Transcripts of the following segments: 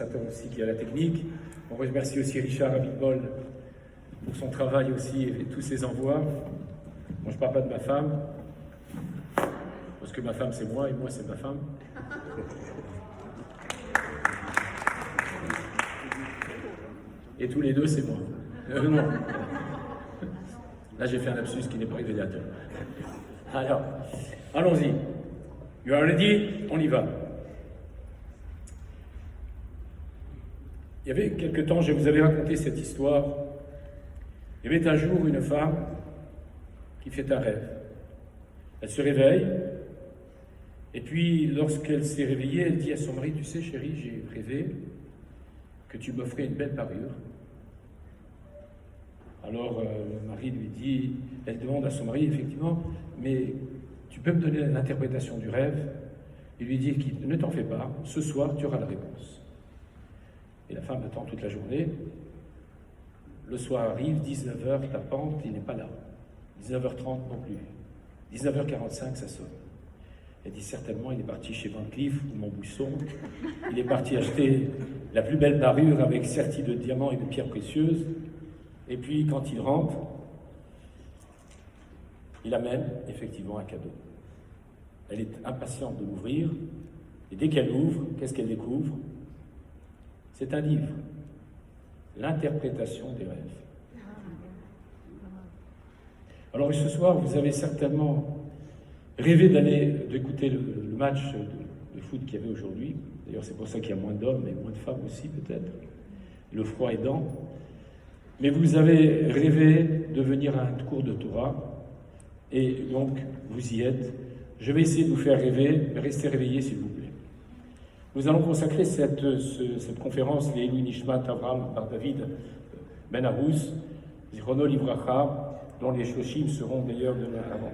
Aussi qui a la technique. On remercie aussi Richard Abitbol pour son travail aussi et tous ses envois. Moi, je ne parle pas de ma femme, parce que ma femme c'est moi et moi c'est ma femme. Et tous les deux c'est moi. Non. Là j'ai fait un lapsus qui n'est pas révélateur. Alors, allons-y. You are ready? On y va. Il y avait quelque temps, je vous avais raconté cette histoire. Il y avait un jour une femme qui fait un rêve. Elle se réveille, et puis lorsqu'elle s'est réveillée, elle dit à son mari, « Tu sais chérie, j'ai rêvé que tu m'offrais une belle parure. » Alors le mari lui dit, elle demande à son mari, effectivement, « Mais tu peux me donner l'interprétation du rêve ?» Il lui dit, « Ne t'en fais pas, ce soir tu auras la réponse. » Et la femme attend toute la journée. Le soir arrive, 19h tapante, il n'est pas là. 19h30 non plus. 19h45, ça sonne. Elle dit certainement, il est parti chez Van Cleef ou Montbusson. Il est parti acheter la plus belle parure avec sertie de diamants et de pierres précieuses. Et puis, quand il rentre, il amène effectivement un cadeau. Elle est impatiente de l'ouvrir. Et dès qu'elle l'ouvre, qu'est-ce qu'elle découvre ? C'est un livre, l'interprétation des rêves. Alors ce soir, vous avez certainement rêvé d'écouter le match de foot qu'il y avait aujourd'hui. D'ailleurs, c'est pour ça qu'il y a moins d'hommes et moins de femmes aussi, peut-être. Le froid aidant. Mais vous avez rêvé de venir à un cours de Torah. Et donc, vous y êtes. Je vais essayer de vous faire rêver, mais restez réveillés, s'il vous plaît. Nous allons consacrer cette conférence, les Elou Nishmat Avraham par David Ben Arous, Zichrono Livracha, dont les Shoshim seront d'ailleurs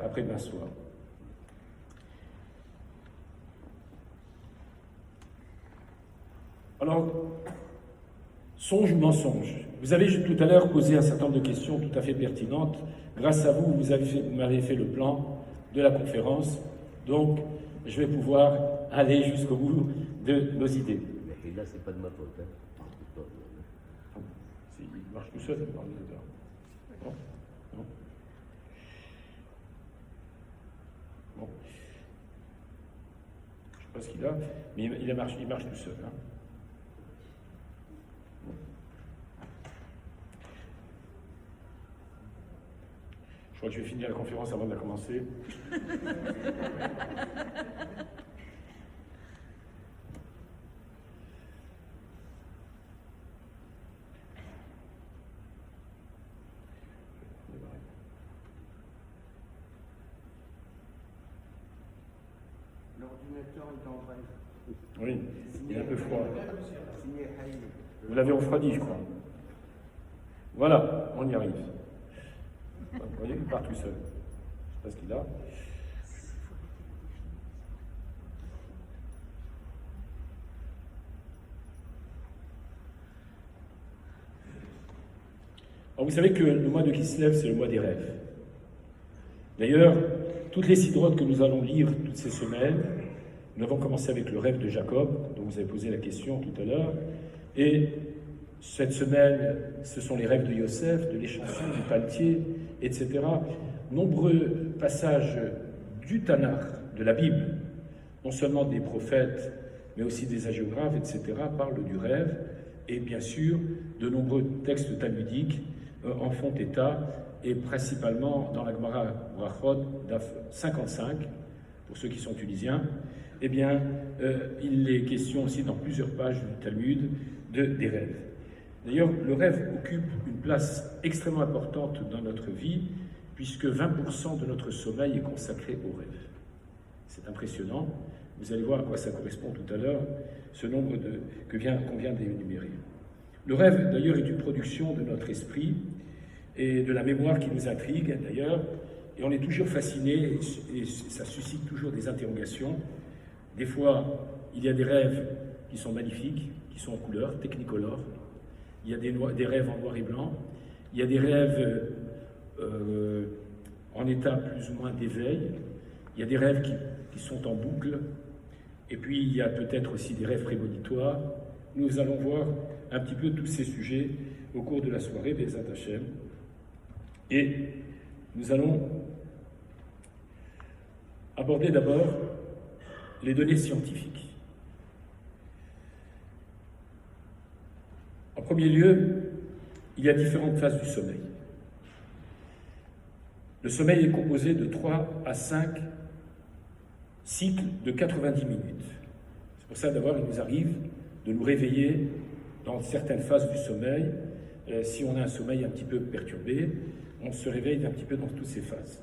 après demain soir. Alors, songe ou mensonge? Vous avez tout à l'heure posé un certain nombre de questions tout à fait pertinentes. Grâce à vous, vous m'avez fait le plan de la conférence. Donc, je vais pouvoir aller jusqu'au bout de nos idées. Et là, c'est pas de ma faute. Hein. Il marche tout seul, l'ordinateur. Non. Bon. Je ne sais pas ce qu'il a, mais il marche tout seul. Hein. Bon. Je crois que je vais finir la conférence avant de la commencer. L'ordinateur est en vrai. Oui, il est un peu froid. Vous l'avez refroidi, je crois. Voilà, on y arrive. Vous voyez, il part tout seul. Je ne sais pas ce qu'il a. Alors vous savez que le mois de Kislev, c'est le mois des rêves. D'ailleurs, toutes les sidrotes que nous allons lire toutes ces semaines, nous avons commencé avec le rêve de Jacob, dont vous avez posé la question tout à l'heure, et cette semaine, ce sont les rêves de Yosef, de l'échanson, du paletier, etc. Nombreux passages du Tanakh, de la Bible, non seulement des prophètes, mais aussi des hagiographes, etc., parlent du rêve, et bien sûr, de nombreux textes talmudiques en font état, et principalement dans la Gemara Brachot, DAF 55, pour ceux qui sont tunisiens, eh bien, il est question aussi dans plusieurs pages du Talmud des rêves. D'ailleurs, le rêve occupe une place extrêmement importante dans notre vie, puisque 20% de notre sommeil est consacré au rêve. C'est impressionnant. Vous allez voir à quoi ça correspond tout à l'heure, ce nombre qu'on vient d'énumérer. Le rêve, d'ailleurs, est une production de notre esprit et de la mémoire qui nous intrigue, d'ailleurs, et on est toujours fasciné, et ça suscite toujours des interrogations. Des fois, il y a des rêves qui sont magnifiques, qui sont en couleur, technicolor. Il y a des rêves en noir et blanc. Il y a des rêves en état plus ou moins d'éveil. Il y a des rêves qui sont en boucle. Et puis, il y a peut-être aussi des rêves prémonitoires, nous allons voir un petit peu tous ces sujets au cours de la soirée, Bezat Hashem. Et nous allons aborder d'abord les données scientifiques. En premier lieu, il y a différentes phases du sommeil. Le sommeil est composé de 3 à 5 cycles de 90 minutes. C'est pour ça d'abord il nous arrive de nous réveiller dans certaines phases du sommeil. Si on a un sommeil un petit peu perturbé, on se réveille un petit peu dans toutes ces phases.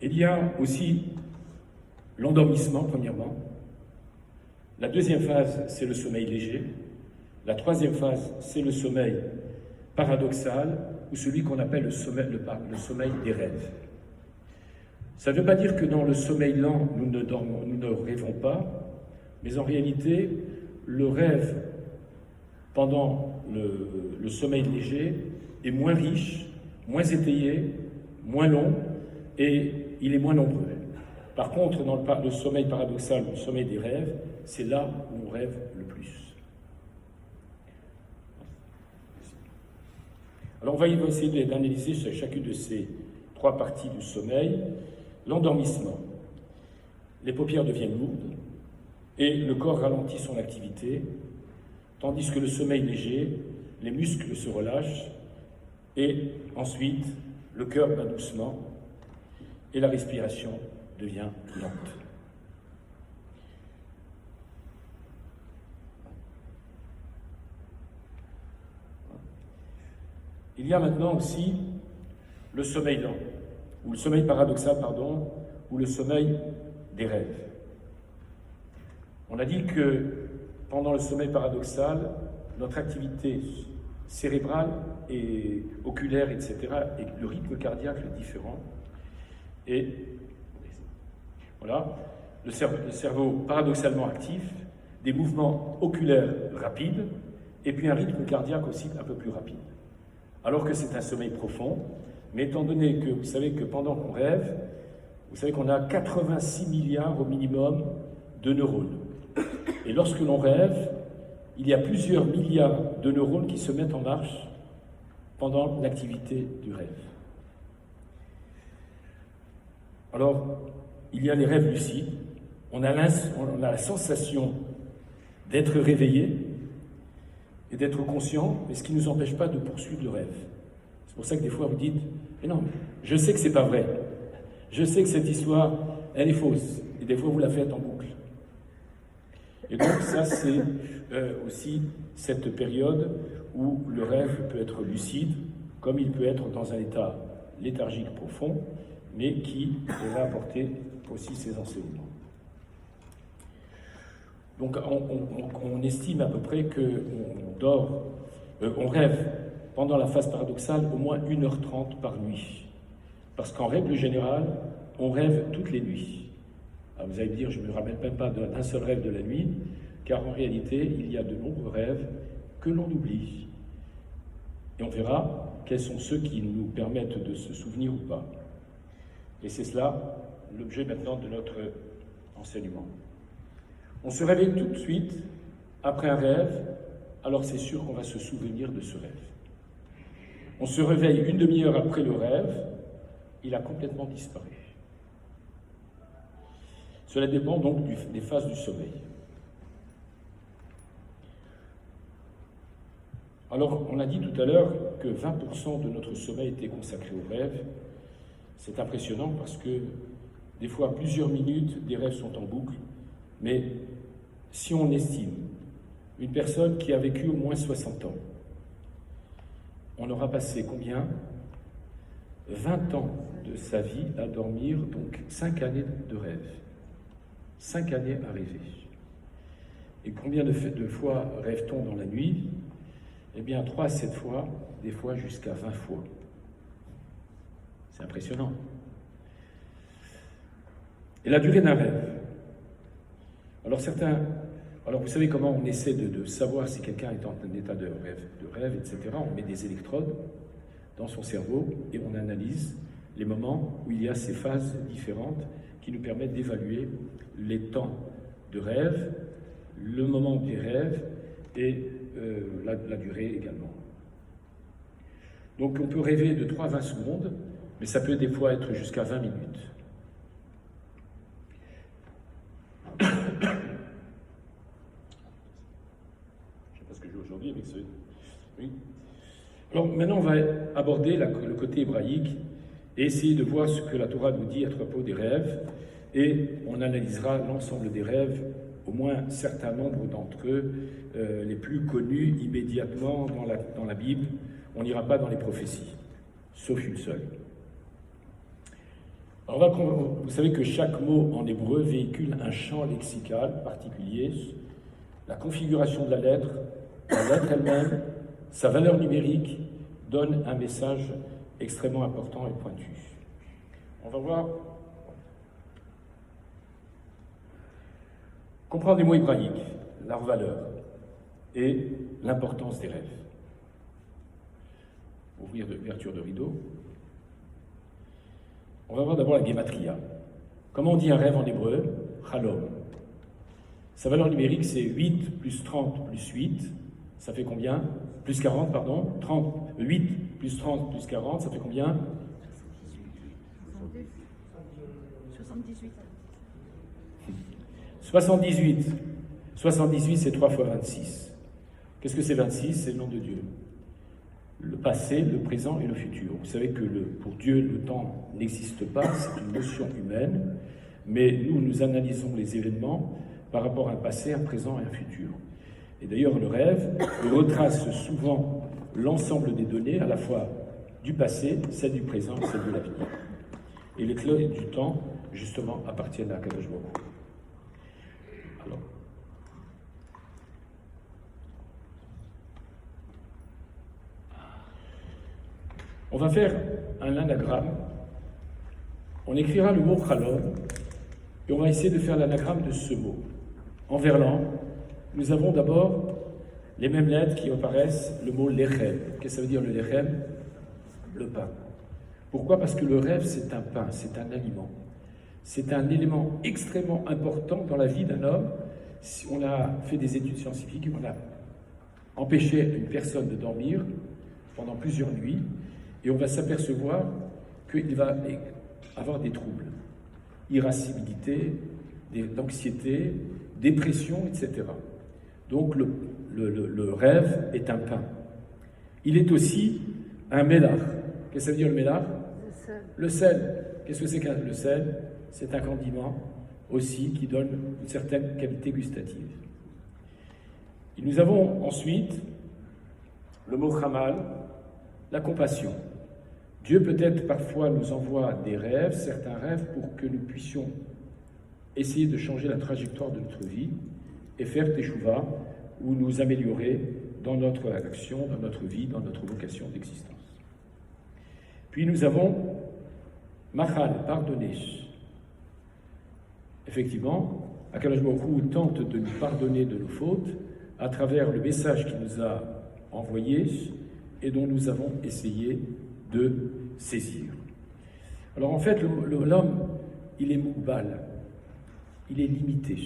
Il y a aussi l'endormissement, premièrement. La deuxième phase, c'est le sommeil léger. La troisième phase, c'est le sommeil paradoxal, ou celui qu'on appelle le sommeil des rêves. Ça ne veut pas dire que dans le sommeil lent, nous ne rêvons pas, mais en réalité, le rêve pendant le sommeil léger est moins riche, moins étayé, moins long, et il est moins nombreux. Par contre, dans le sommeil paradoxal, le sommeil des rêves, c'est là où on rêve le plus. Alors on va essayer d'analyser chacune de ces 3 parties du sommeil. L'endormissement. Les paupières deviennent lourdes et le corps ralentit son activité, tandis que le sommeil léger, les muscles se relâchent et ensuite le cœur bat doucement et la respiration devient lente. Il y a maintenant aussi le sommeil lent, ou le sommeil paradoxal, pardon, ou le sommeil des rêves. On a dit que pendant le sommeil paradoxal, notre activité cérébrale et oculaire, etc., et le rythme cardiaque est différent. Et voilà, le cerveau paradoxalement actif, des mouvements oculaires rapides, et puis un rythme cardiaque aussi un peu plus rapide. Alors que c'est un sommeil profond, mais étant donné que vous savez que pendant qu'on rêve, vous savez qu'on a 86 milliards au minimum de neurones. Et lorsque l'on rêve, il y a plusieurs milliards de neurones qui se mettent en marche pendant l'activité du rêve. Alors, il y a les rêves lucides, on a la sensation d'être réveillé et d'être conscient, mais ce qui ne nous empêche pas de poursuivre le rêve. C'est pour ça que des fois vous dites « Mais non, je sais que c'est pas vrai. Je sais que cette histoire, elle est fausse. » Et des fois vous la faites en boucle. Et donc ça, c'est aussi cette période où le rêve peut être lucide, comme il peut être dans un état léthargique profond, mais qui va apporter aussi ses enseignements. Donc on estime à peu près qu'on rêve pendant la phase paradoxale au moins 1h30 par nuit. Parce qu'en règle générale, on rêve toutes les nuits. Alors vous allez me dire, je ne me rappelle même pas d'un seul rêve de la nuit, car en réalité, il y a de nombreux rêves que l'on oublie. Et on verra quels sont ceux qui nous permettent de se souvenir ou pas. Et c'est cela l'objet maintenant de notre enseignement. On se réveille tout de suite après un rêve, alors c'est sûr qu'on va se souvenir de ce rêve. On se réveille une demi-heure après le rêve, il a complètement disparu. Cela dépend donc des phases du sommeil. Alors, on a dit tout à l'heure que 20% de notre sommeil était consacré au rêve. C'est impressionnant parce que des fois, plusieurs minutes, des rêves sont en boucle. Mais si on estime une personne qui a vécu au moins 60 ans, on aura passé combien? 20 ans de sa vie à dormir, donc 5 années de rêve. 5 années à rêver. Et combien de fois rêve-t-on dans la nuit? Eh bien, 3 à 7 fois, des fois jusqu'à 20 fois. C'est impressionnant. Et la durée d'un rêve. Alors vous savez comment on essaie de savoir si quelqu'un est en état de rêve, etc. On met des électrodes dans son cerveau et on analyse les moments où il y a ces phases différentes qui nous permettent d'évaluer les temps de rêve, le moment des rêves et la durée également. Donc on peut rêver de 3 à 20 secondes, mais ça peut des fois être jusqu'à 20 minutes. Je ne sais pas ce que je joue aujourd'hui avec ce... Oui. Alors maintenant on va aborder le côté hébraïque et essayer de voir ce que la Torah nous dit à propos des rêves, et on analysera l'ensemble des rêves, au moins un certain nombre d'entre eux, les plus connus immédiatement dans la Bible. On n'ira pas dans les prophéties, sauf une seule. Alors vous savez que chaque mot en hébreu véhicule un champ lexical particulier, la configuration de la lettre elle-même, sa valeur numérique donne un message extrêmement important et pointu. On va voir. Comprendre les mots hébraïques, leur valeur et l'importance des rêves. Ouverture de rideau. On va voir d'abord la guématria. Comment on dit un rêve en hébreu? Chalom. Sa valeur numérique, c'est 8 plus 30 plus 8. Ça fait combien? Plus 40, pardon. 8 plus 30 plus 40, ça fait combien? 78. 78. 78, c'est 3 fois 26. Qu'est-ce que c'est 26? C'est le nom de Dieu. Le passé, le présent et le futur. Vous savez que pour Dieu, le temps n'existe pas, c'est une notion humaine, mais nous analysons les événements par rapport à un passé, un présent et un futur. Et d'ailleurs, le rêve retrace souvent l'ensemble des données, à la fois du passé, celle du présent et celle de l'avenir. Et les clés du temps, justement, appartiennent à Akadosh Baruch Hu. Alors, on va faire un anagramme. On écrira le mot Chalom et on va essayer de faire l'anagramme de ce mot. En verlan, nous avons d'abord les mêmes lettres qui apparaissent, le mot lechem. Qu'est-ce que ça veut dire le lechem? Le pain. Pourquoi? Parce que le rêve, c'est un pain, c'est un aliment. C'est un élément extrêmement important dans la vie d'un homme. Si on a fait des études scientifiques, on a empêché une personne de dormir pendant plusieurs nuits, et on va s'apercevoir qu'il va avoir des troubles, irascibilité, d'anxiété, dépression, etc. Donc le rêve est un pain. Il est aussi un mélar. Qu'est-ce que ça veut dire le mélar? Le sel. Qu'est-ce que c'est que le sel? C'est un condiment aussi qui donne une certaine qualité gustative. Et nous avons ensuite le mot chamal, la compassion. Dieu peut-être parfois nous envoie des rêves, certains rêves, pour que nous puissions essayer de changer la trajectoire de notre vie et faire teshuva ou nous améliorer dans notre action, dans notre vie, dans notre vocation d'existence. Puis nous avons machal, pardonner. Effectivement, Akadosh Baruch Hu tente de nous pardonner de nos fautes à travers le message qu'il nous a envoyé et dont nous avons essayé de saisir. Alors en fait, l'homme, il est moukbal, il est limité.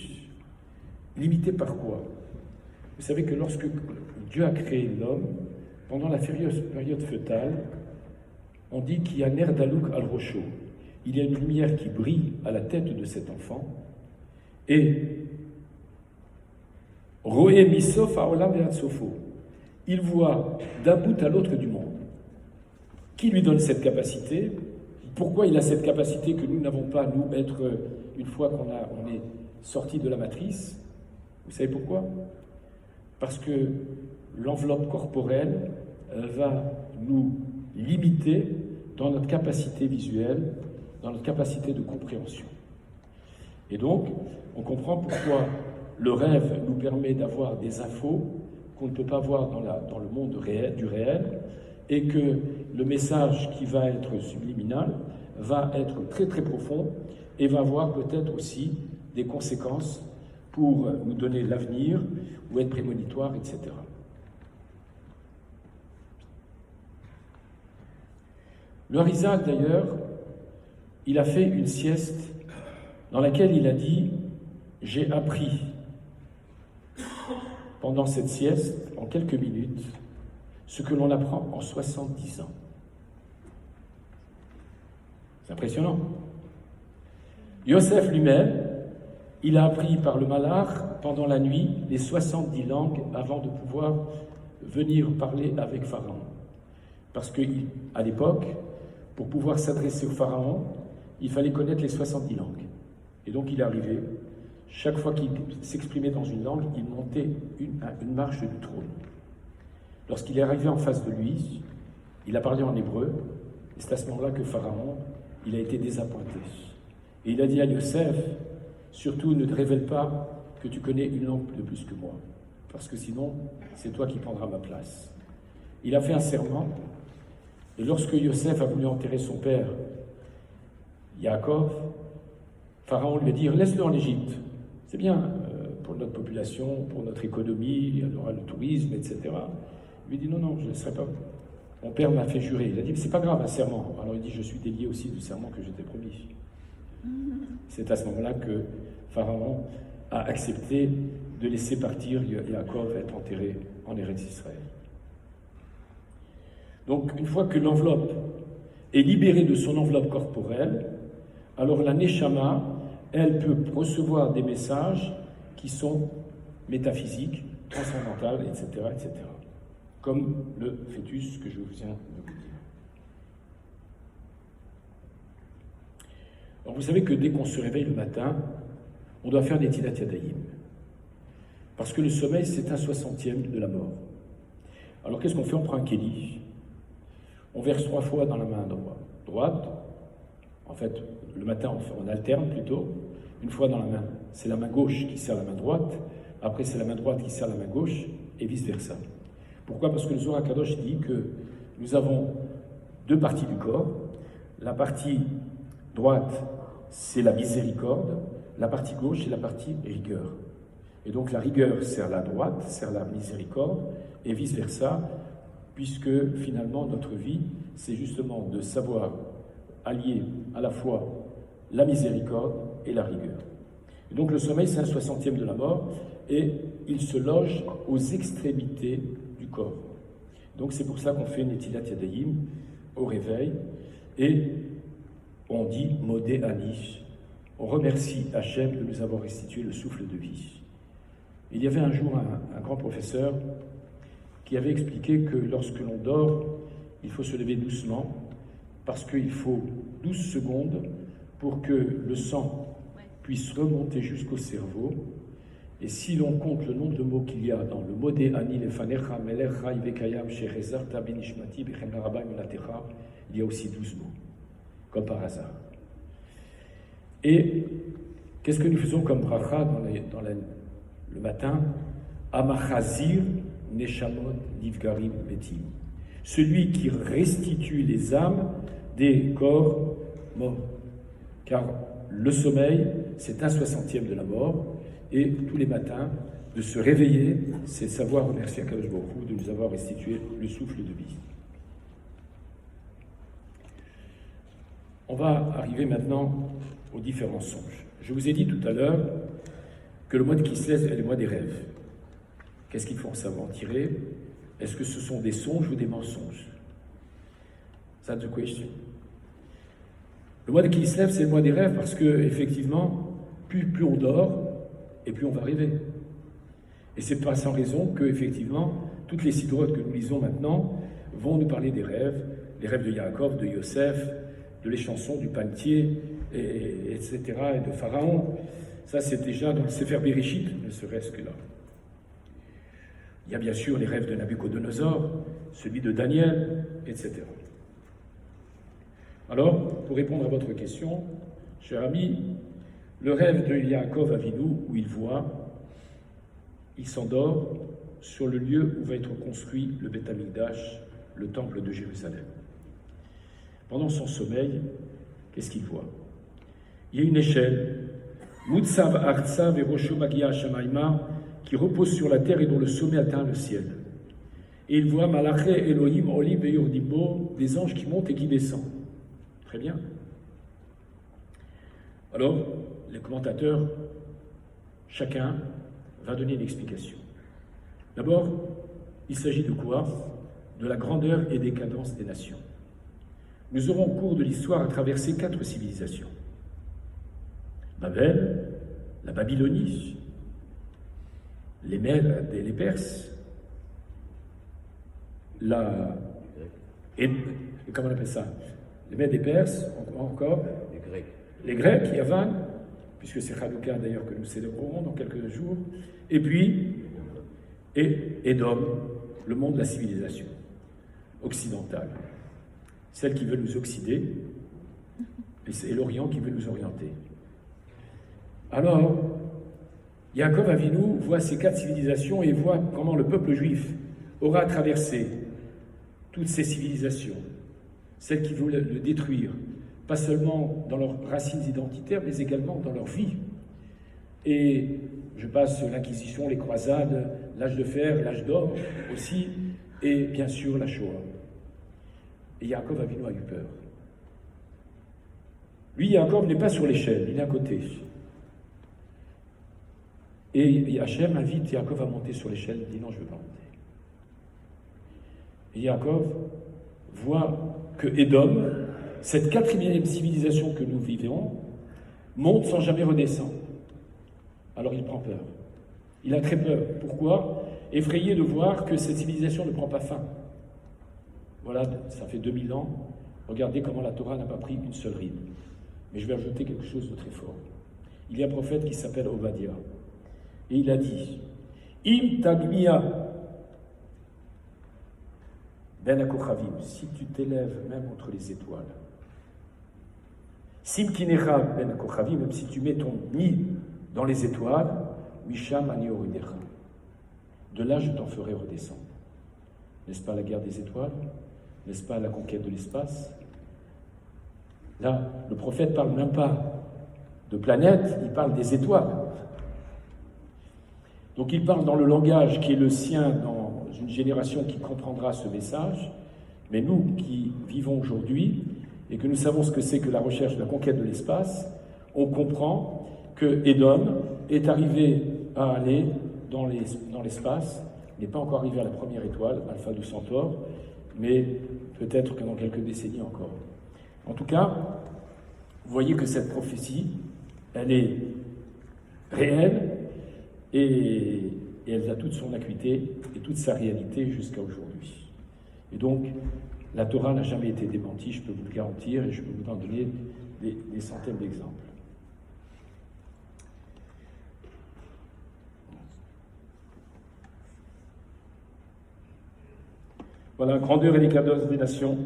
Limité par quoi? Vous savez que lorsque Dieu a créé l'homme, pendant la période fœtale, on dit qu'il y a ner dalouk al rocho. Il y a une lumière qui brille à la tête de cet enfant, et roé misof haolam ve'ad sofo. Il voit d'un bout à l'autre du monde. Qui lui donne cette capacité? Pourquoi il a cette capacité que nous n'avons pas, nous, une fois qu'on est sorti de la matrice? Vous savez pourquoi? Parce que l'enveloppe corporelle va nous limiter dans notre capacité visuelle, dans notre capacité de compréhension. Et donc, on comprend pourquoi le rêve nous permet d'avoir des infos qu'on ne peut pas voir dans le monde du réel, et que le message qui va être subliminal va être très très profond et va avoir peut-être aussi des conséquences pour nous donner l'avenir ou être prémonitoire, etc. Le Harizal, d'ailleurs, il a fait une sieste dans laquelle il a dit « J'ai appris pendant cette sieste, en quelques minutes, ce que l'on apprend en 70 ans. C'est impressionnant. Yosef lui-même, il a appris par le Malach pendant la nuit les 70 langues avant de pouvoir venir parler avec Pharaon. Parce qu'à l'époque, pour pouvoir s'adresser au Pharaon, il fallait connaître les 70 langues. Et donc il est arrivé, chaque fois qu'il s'exprimait dans une langue, il montait une marche du trône. Lorsqu'il est arrivé en face de lui, il a parlé en hébreu, et c'est à ce moment-là que Pharaon, il a été désappointé. Et il a dit à Yosef, surtout ne te révèle pas que tu connais une langue de plus que moi, parce que sinon, c'est toi qui prendras ma place. Il a fait un serment, et lorsque Yosef a voulu enterrer son père, Yaakov, Pharaon lui a dit, laisse-le en Égypte. C'est bien pour notre population, pour notre économie, il y aura le tourisme, etc. Il lui dit, non, je ne laisserai pas. Mon père m'a fait jurer. Il a dit, c'est pas grave, un serment. Alors il dit, je suis délié aussi du serment que je t'ai promis. C'est à ce moment-là que Pharaon a accepté de laisser partir Yaakov être enterré en Eretz Israël. Donc, une fois que l'enveloppe est libérée de son enveloppe corporelle, alors la Neshama, elle peut recevoir des messages qui sont métaphysiques, transcendantales, etc., etc. Comme le fœtus que je viens de vous dire. Alors vous savez que dès qu'on se réveille le matin, on doit faire des Netilat Yadayim. Parce que le sommeil, c'est un 60e de la mort. Alors qu'est-ce qu'on fait? On prend un kéli, on verse 3 fois dans la main droite. En fait, le matin, on alterne plutôt. Une fois dans la main, c'est la main gauche qui sert la main droite. Après, c'est la main droite qui sert la main gauche, et vice-versa. Pourquoi? Parce que le Zohar Kadosh dit que nous avons 2 parties du corps. La partie droite, c'est la miséricorde. La partie gauche, c'est la partie rigueur. Et donc la rigueur sert la droite, sert la miséricorde, et vice-versa, puisque finalement notre vie, c'est justement de savoir allier à la fois la miséricorde et la rigueur. Et donc le sommeil, c'est un 60e de la mort, et il se loge aux extrémités du corps. Donc c'est pour ça qu'on fait Netilat Yadayim au réveil, et on dit Modé Ani. On remercie Hachem de nous avoir restitué le souffle de vie. Il y avait un jour un grand professeur qui avait expliqué que lorsque l'on dort, il faut se lever doucement, parce qu'il faut 12 secondes pour que le sang puisse remonter jusqu'au cerveau. Et si l'on compte le nombre de mots qu'il y a dans le Modé Ani Lefanecha Melecha Ivekayam Sherezarta Benishmati Bechem Larabay Melatecha, il y a aussi 12 mots, comme par hasard. Et qu'est-ce que nous faisons comme bracha le matin? Amachazir Neshamot Nivgarim Betim. Celui qui restitue les âmes des corps morts. Car le sommeil, c'est un 60e de la mort, et tous les matins, de se réveiller, c'est savoir remercier Akadosh Baruch Hu de nous avoir restitué le souffle de vie. On va arriver maintenant aux différents songes. Je vous ai dit tout à l'heure que le mois de Kislev est le mois des rêves. Qu'est-ce qu'il faut en savoir tirer? Est-ce que ce sont des songes ou des mensonges? That's the question. Le mois de Kislev, c'est le mois des rêves parce que, effectivement, plus on dort, et plus on va rêver. Et c'est pas sans raison que, effectivement, toutes les sidrotes que nous lisons maintenant vont nous parler des rêves, les rêves de Yaakov, de Yosef, de les chansons du panetier, etc., et de Pharaon. Ça, c'est déjà dans le Sefer Bereshit, ne serait-ce que là. Il y a bien sûr les rêves de Nabucodonosor, celui de Daniel, etc. Alors, pour répondre à votre question, cher ami, le rêve de Yaakov Avinu, où il voit, il s'endort sur le lieu où va être construit le Beth Amikdash, le temple de Jérusalem. Pendant son sommeil, qu'est-ce qu'il voit? Il y a une échelle, Mutsav Artsa Verosho Magia Shamaima, qui repose sur la terre et dont le sommet atteint le ciel. Et il voit Malaché Elohim Olim Veyordimbo, des anges qui montent et qui descendent. Très bien. Alors, les commentateurs, chacun va donner une explication. D'abord, il s'agit de quoi? De la grandeur et décadence des nations. Nous aurons au cours de l'histoire à traverser 4 civilisations. Babel, la Babylonie, les Mèdes et les Perses, comment on appelle ça? Les Mèdes et Perses, encore. Les Grecs. Les Grecs, Yavan, puisque c'est Hanouka d'ailleurs que nous célébrerons dans quelques jours. Et puis, Édom, le monde de la civilisation occidentale. Celle qui veut nous oxyder, et c'est l'Orient qui veut nous orienter. Alors, Yaakov Avinu voit ces 4 civilisations et voit comment le peuple juif aura traversé toutes ces civilisations, celles qui voulaient le détruire, pas seulement dans leurs racines identitaires, mais également dans leur vie. Et je passe l'Inquisition, les croisades, l'âge de fer, l'âge d'or aussi, et bien sûr la Shoah. Et Yaakov Avinu a eu peur. Lui, Yaakov n'est pas sur l'échelle, il est à côté. Et Hachem invite Yaakov à monter sur l'échelle, il dit non, je ne veux pas monter. Et Yaakov voit que Édom, cette 4e civilisation que nous vivons, monte sans jamais redescendre. Alors il prend peur. Il a très peur. Pourquoi? Effrayé de voir que cette civilisation ne prend pas fin. Voilà, ça fait 2000 ans. Regardez comment la Torah n'a pas pris une seule ride. Mais je vais ajouter quelque chose de très fort. Il y a un prophète qui s'appelle Obadiah. Et il a dit, Im tagmia ben akochavim, si tu t'élèves même entre les étoiles. Sim kinecha ben akochavim, même si tu mets ton nid dans les étoiles, misham ani orinecha. De là, je t'en ferai redescendre. N'est-ce pas la guerre des étoiles? N'est-ce pas la conquête de l'espace? Là, le prophète ne parle même pas de planètes, il parle des étoiles. Donc il parle dans le langage qui est le sien, dans une génération qui comprendra ce message, mais nous qui vivons aujourd'hui, et que nous savons ce que c'est que la recherche de la conquête de l'espace, on comprend que Édom est arrivé à aller dans l'espace, n'est pas encore arrivé à la première étoile, Alpha du Centaure, mais peut-être que dans quelques décennies encore. En tout cas, vous voyez que cette prophétie, elle est réelle et elle a toute son acuité et toute sa réalité jusqu'à aujourd'hui. Et donc, la Torah n'a jamais été démentie, je peux vous le garantir, et je peux vous en donner des centaines d'exemples. Voilà, grandeur et décadence des nations.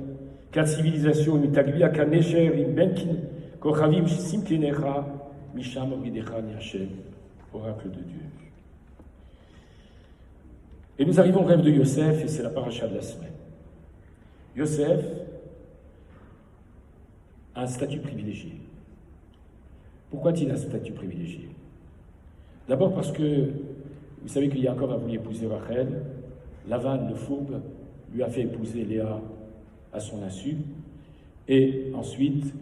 4 civilisations, mitaglia, kanesher, imbenkin, kochavim, simkenecha, misham, ovidecha, niachem, oracle de Dieu. Et nous arrivons au rêve de Yosef, et c'est la paracha de la semaine. Yosef a un statut privilégié. Pourquoi a-t-il un statut privilégié? D'abord parce que, vous savez que Yaakov a voulu épouser Rachel, Lavan, le fourbe, lui a fait épouser Léa à son insu, et ensuite,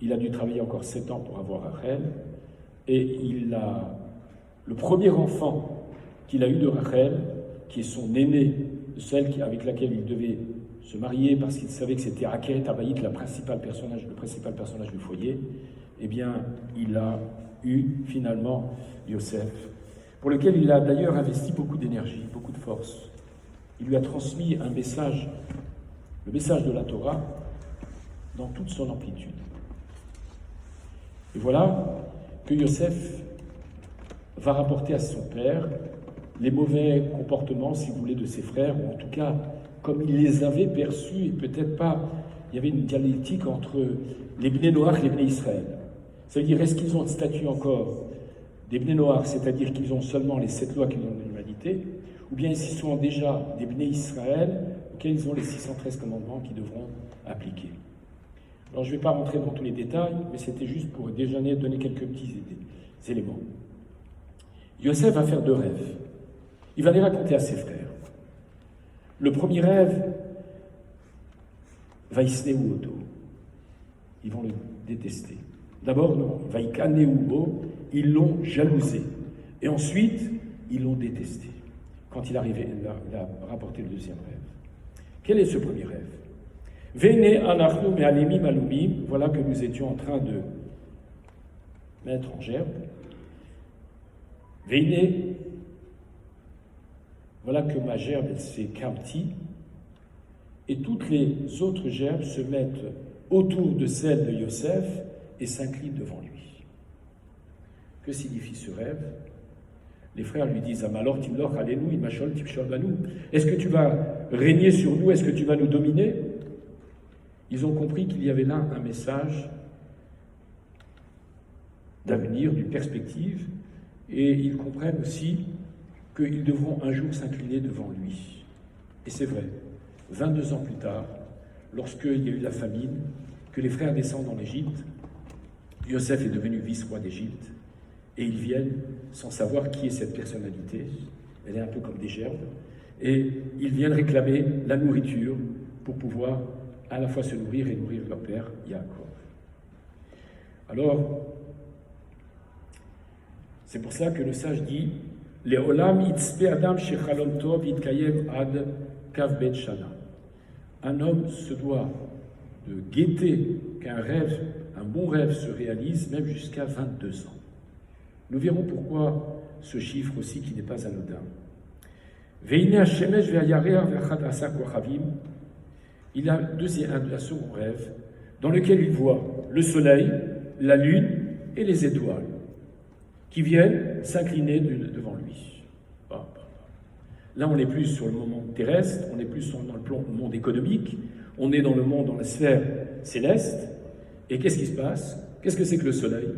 il a dû travailler encore 7 ans pour avoir Rachel, et le premier enfant qu'il a eu de Rachel, qui est son aîné, celle avec laquelle il devait se marier parce qu'il savait que c'était Rakeret Abayit, le principal personnage du foyer, eh bien, il a eu finalement Yosef, pour lequel il a d'ailleurs investi beaucoup d'énergie, beaucoup de force. Il lui a transmis un message, le message de la Torah, dans toute son amplitude. Et voilà que Yosef va rapporter à son père les mauvais comportements, si vous voulez, de ses frères, ou en tout cas, comme il les avait perçus, et peut-être pas, il y avait une dialectique entre les Bnei Noach et les Bnei Israël. Ça veut dire, est-ce qu'ils ont un statut encore des Bnei Noach, c'est-à-dire qu'ils ont seulement les 7 lois qui donnent l'humanité, ou bien ils sont déjà des Bnei Israël, auxquels ils ont les 613 commandements qui devront appliquer. Alors je ne vais pas rentrer dans tous les détails, mais c'était juste pour déjà donner quelques petits éléments. Yosef va faire 2 rêves. Il va les raconter à ses frères. Le premier rêve, Vaïsneu Oto. Ils vont le détester. D'abord, non, Vaïkaneu, ils l'ont jalousé. Et ensuite, ils l'ont détesté. quand il a rapporté le deuxième rêve. Quel est ce premier rêve? Vene anachnu me'alemim alumim, voilà que nous étions en train de mettre en gerbe. Vene, voilà que ma gerbe s'est quamti, et toutes les autres gerbes se mettent autour de celle de Yosef et s'inclinent devant lui. Que signifie ce rêve? Les frères lui disent Amalor Timlor Alelu Imachol Timshol Banu. Est-ce que tu vas régner sur nous? Est-ce que tu vas nous dominer? Ils ont compris qu'il y avait là un message d'avenir, d'une perspective, et ils comprennent aussi qu'ils devront un jour s'incliner devant lui. Et c'est vrai, 22 ans plus tard, lorsqu'il y a eu la famine, que les frères descendent en Égypte, Yosef est devenu vice-roi d'Égypte, et ils viennent sans savoir qui est cette personnalité. Elle est un peu comme des gerbes, et ils viennent réclamer la nourriture pour pouvoir à la fois se nourrir et nourrir leur père, Yaakov. Alors, c'est pour ça que le sage dit Le'olam itzpe adam shechalom tov yitkayem ad kav bet shana. Un homme se doit de guetter qu'un rêve, un bon rêve se réalise même jusqu'à 22 ans. Nous verrons pourquoi ce chiffre aussi qui n'est pas anodin. Veine hashemesh ve'ayareach ve'achad asa kochavim. Il a un second rêve dans lequel il voit le soleil, la lune et les étoiles qui viennent s'incliner devant lui. Là, on n'est plus sur le monde terrestre, on n'est plus dans le monde économique, on est dans le monde, dans la sphère céleste. Et qu'est-ce qui se passe? Qu'est-ce que c'est que le soleil?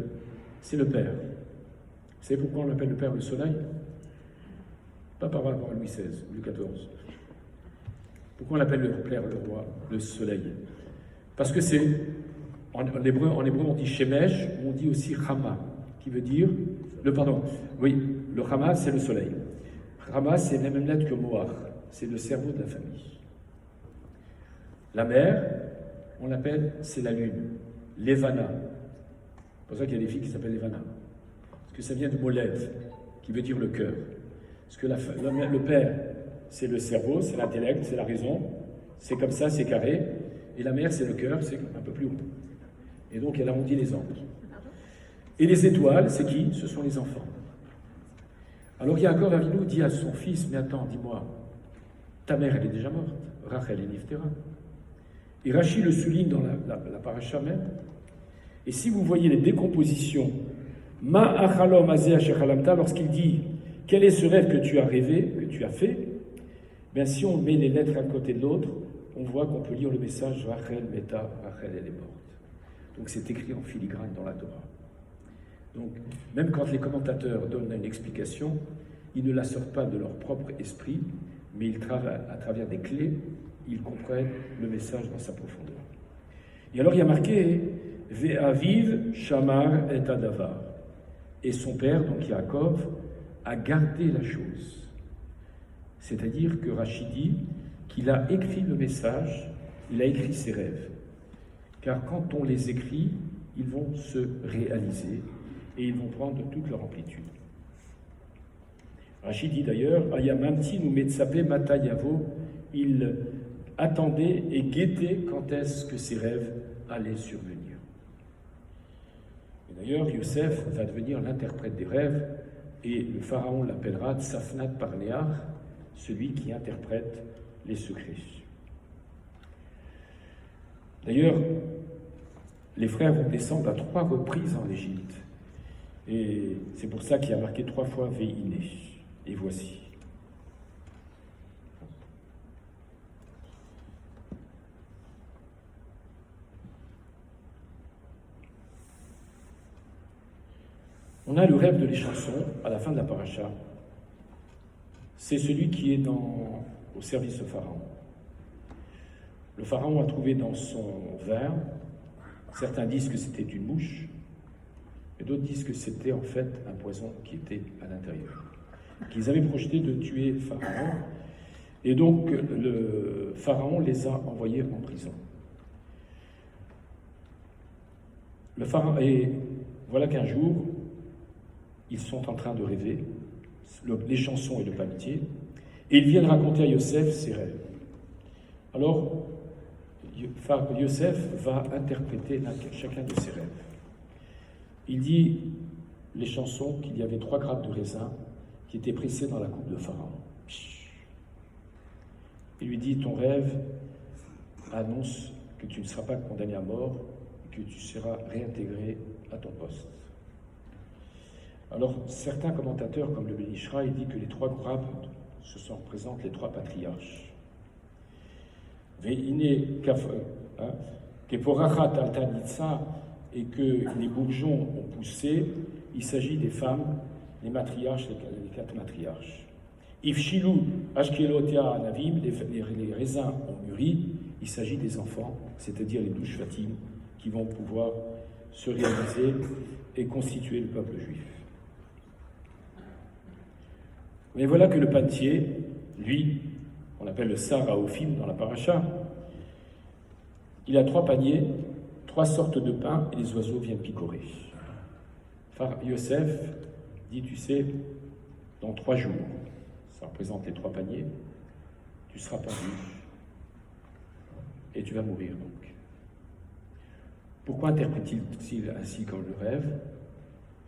C'est le Père. Vous savez pourquoi on l'appelle le Père le soleil? Pas par rapport à Louis XVI, Louis XIV. Pourquoi on l'appelle le Père, le roi, le soleil? Parce que c'est, en hébreu on dit Shemesh, on dit aussi Chama, qui veut dire, le Chama c'est le soleil. Chama c'est la même lettre que Moach, c'est le cerveau de la famille. La mère, on l'appelle, c'est la lune, Levana. C'est pour ça qu'il y a des filles qui s'appellent Levana. Parce que ça vient du mot Lev, qui veut dire le cœur. Parce que le père, c'est le cerveau, c'est l'intellect, c'est la raison, c'est comme ça, c'est carré. Et la mère, c'est le cœur, c'est un peu plus haut. Et donc, elle arrondit les angles. Et les étoiles, c'est qui? Ce sont les enfants. Alors, Yaakov Avinu dit à son fils, mais attends, dis-moi, ta mère, elle est déjà morte. Rachel est Niftera. Et Rachi le souligne dans la paracha même. Et si vous voyez les décompositions, Ma achalom azeh ashechalamta, lorsqu'il dit, quel est ce rêve que tu as rêvé, que tu as fait? Bien, si on met les lettres à côté de l'autre, on voit qu'on peut lire le message Rachel Meta, Rachel elle est morte. Donc c'est écrit en filigrane dans la Torah. Donc même quand les commentateurs donnent une explication, ils ne la sortent pas de leur propre esprit, mais ils travaillent à travers des clés, ils comprennent le message dans sa profondeur. Et alors il y a marqué Ve'aviv Shamar et Adavar. Et son père, donc Yaakov, a gardé la chose. C'est-à-dire que Rachid dit qu'il a écrit le message, il a écrit ses rêves. Car quand on les écrit, ils vont se réaliser et ils vont prendre toute leur amplitude. Rachid dit d'ailleurs, Ayamanti nous metsapé matayavo, il attendait et guettait quand est-ce que ses rêves allaient survenir. Et d'ailleurs, Yosef va devenir l'interprète des rêves et le pharaon l'appellera Tsafnat Parneach, celui qui interprète les secrets. D'ailleurs, les frères vont descendre à 3 reprises en Égypte. Et c'est pour ça qu'il y a marqué 3 fois Veiné. Et voici. On a le rêve de l'échanson à la fin de la paracha. C'est celui qui est au service de Pharaon. Le Pharaon a trouvé dans son vin, certains disent que c'était une mouche, et d'autres disent que c'était en fait un poison qui était à l'intérieur. Qu'ils avaient projeté de tuer Pharaon, et donc le Pharaon les a envoyés en prison. Le Pharaon, et voilà qu'un jour, ils sont en train de rêver, les chansons et le palmier, Et ils viennent raconter à Yosef ses rêves. Alors, Yosef va interpréter chacun de ses rêves. Il dit les chansons qu'il y avait 3 grappes de raisin qui étaient pressées dans la coupe de Pharaon. Il lui dit, ton rêve annonce que tu ne seras pas condamné à mort et que tu seras réintégré à ton poste. Alors, certains commentateurs, comme le Ben Ishra, il dit que les 3 grappes, ce représentent les 3 patriarches. Et que les bourgeons ont poussé, il s'agit des femmes, les matriarches, les 4 matriarches. Ifshilou, Ashkelotia, Anavim, les raisins ont mûri, il s'agit des enfants, c'est-à-dire les 12 Shvatim, qui vont pouvoir se réaliser et constituer le peuple juif. Mais voilà que le pâtier, lui, on appelle le Sar Aophim dans la paracha, il a 3 paniers, 3 sortes de pain et les oiseaux viennent picorer. Yosef dit, tu sais, dans 3 jours, ça représente les 3 paniers, tu seras pendu et tu vas mourir donc. Pourquoi interprète-t-il ainsi comme le rêve?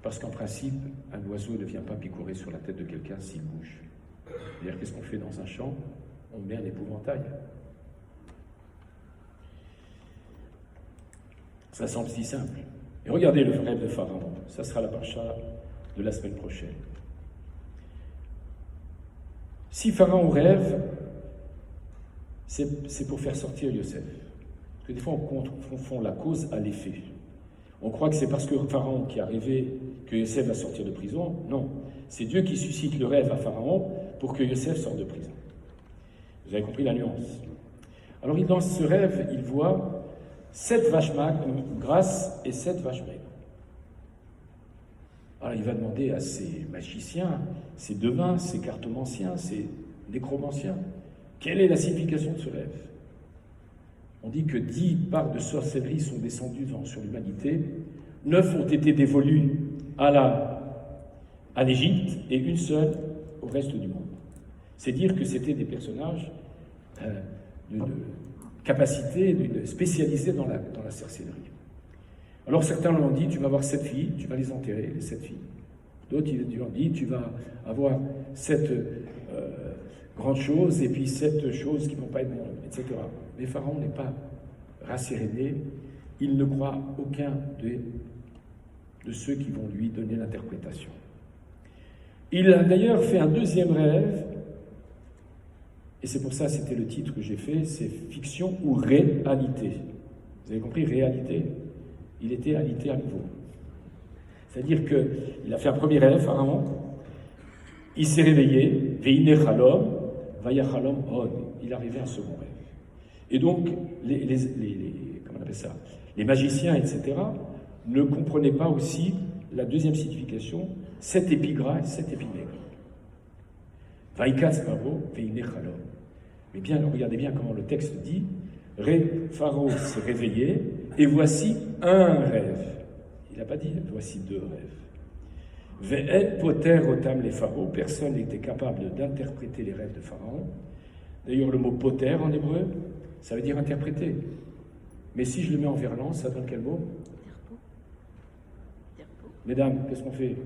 Parce qu'en principe, un oiseau ne vient pas picorer sur la tête de quelqu'un s'il bouge. C'est-à-dire, qu'est-ce qu'on fait dans un champ? On met un épouvantail. Ça semble si simple. Et regardez le rêve de Pharaon. Ça sera la paracha de la semaine prochaine. Si Pharaon rêve, c'est pour faire sortir Yosef. Parce que des fois, on confond la cause à l'effet. On croit que c'est parce que Pharaon qui a rêvé que Yosef va sortir de prison. Non, c'est Dieu qui suscite le rêve à Pharaon pour que Yosef sorte de prison. Vous avez compris la nuance. Alors, dans ce rêve, il voit 7 vaches grasses et 7 vaches maigres. Alors, il va demander à ses magiciens, ses devins, ses cartomanciens, ses nécromanciens, quelle est la signification de ce rêve? On dit que 10 parts de sorcellerie sont descendues sur l'humanité, 9 ont été dévolues à l'Égypte et une seule au reste du monde. C'est dire que c'était des personnages d'une capacité, spécialisés dans la sorcellerie. Alors certains l'ont dit, tu vas avoir 7 filles, tu vas les enterrer, les 7 filles. D'autres, ils ont dit, tu vas avoir 7 grandes choses et puis 7 choses qui ne vont pas être bonnes, etc. Mais Pharaon n'est pas rasséréné, il ne croit aucun de ceux qui vont lui donner l'interprétation. Il a d'ailleurs fait un deuxième rêve, et c'est pour ça que c'était le titre que j'ai fait, c'est fiction ou réalité. Vous avez compris, réalité? Il était réalité à nouveau. C'est-à-dire qu'il a fait un premier rêve, Pharaon, il s'est réveillé, Veine Chalom, Vaya Chalom Od, il a rêvé un second rêve. Et donc, comment on appelle ça, les magiciens, etc., ne comprenaient pas aussi la deuxième signification, 7 épis gras et 7 épis maigres. Vaikatz Pavo, Veine Chalom. Mais bien, regardez bien comment le texte dit, Pharaon s'est réveillé, et voici un rêve. Il n'a pas dit, voici 2 rêves. Ve'et poter otam les pharaons, personne n'était capable d'interpréter les rêves de Pharaon. D'ailleurs, le mot poter en hébreu, ça veut dire interpréter. Mais si je le mets en verlan, ça donne quel mot? Mesdames, qu'est-ce qu'on fait?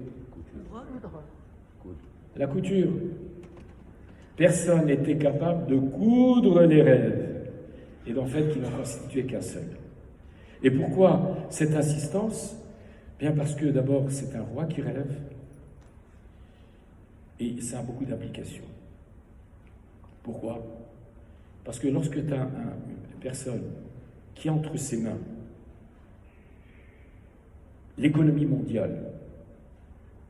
La couture. Personne n'était capable de coudre les rêves. Et en fait, il n'en constituait qu'un seul. Et pourquoi cette insistance? Bien parce que d'abord, c'est un roi qui rêve, et ça a beaucoup d'implications. Pourquoi? Parce que lorsque tu as une personne qui a entre ses mains l'économie mondiale,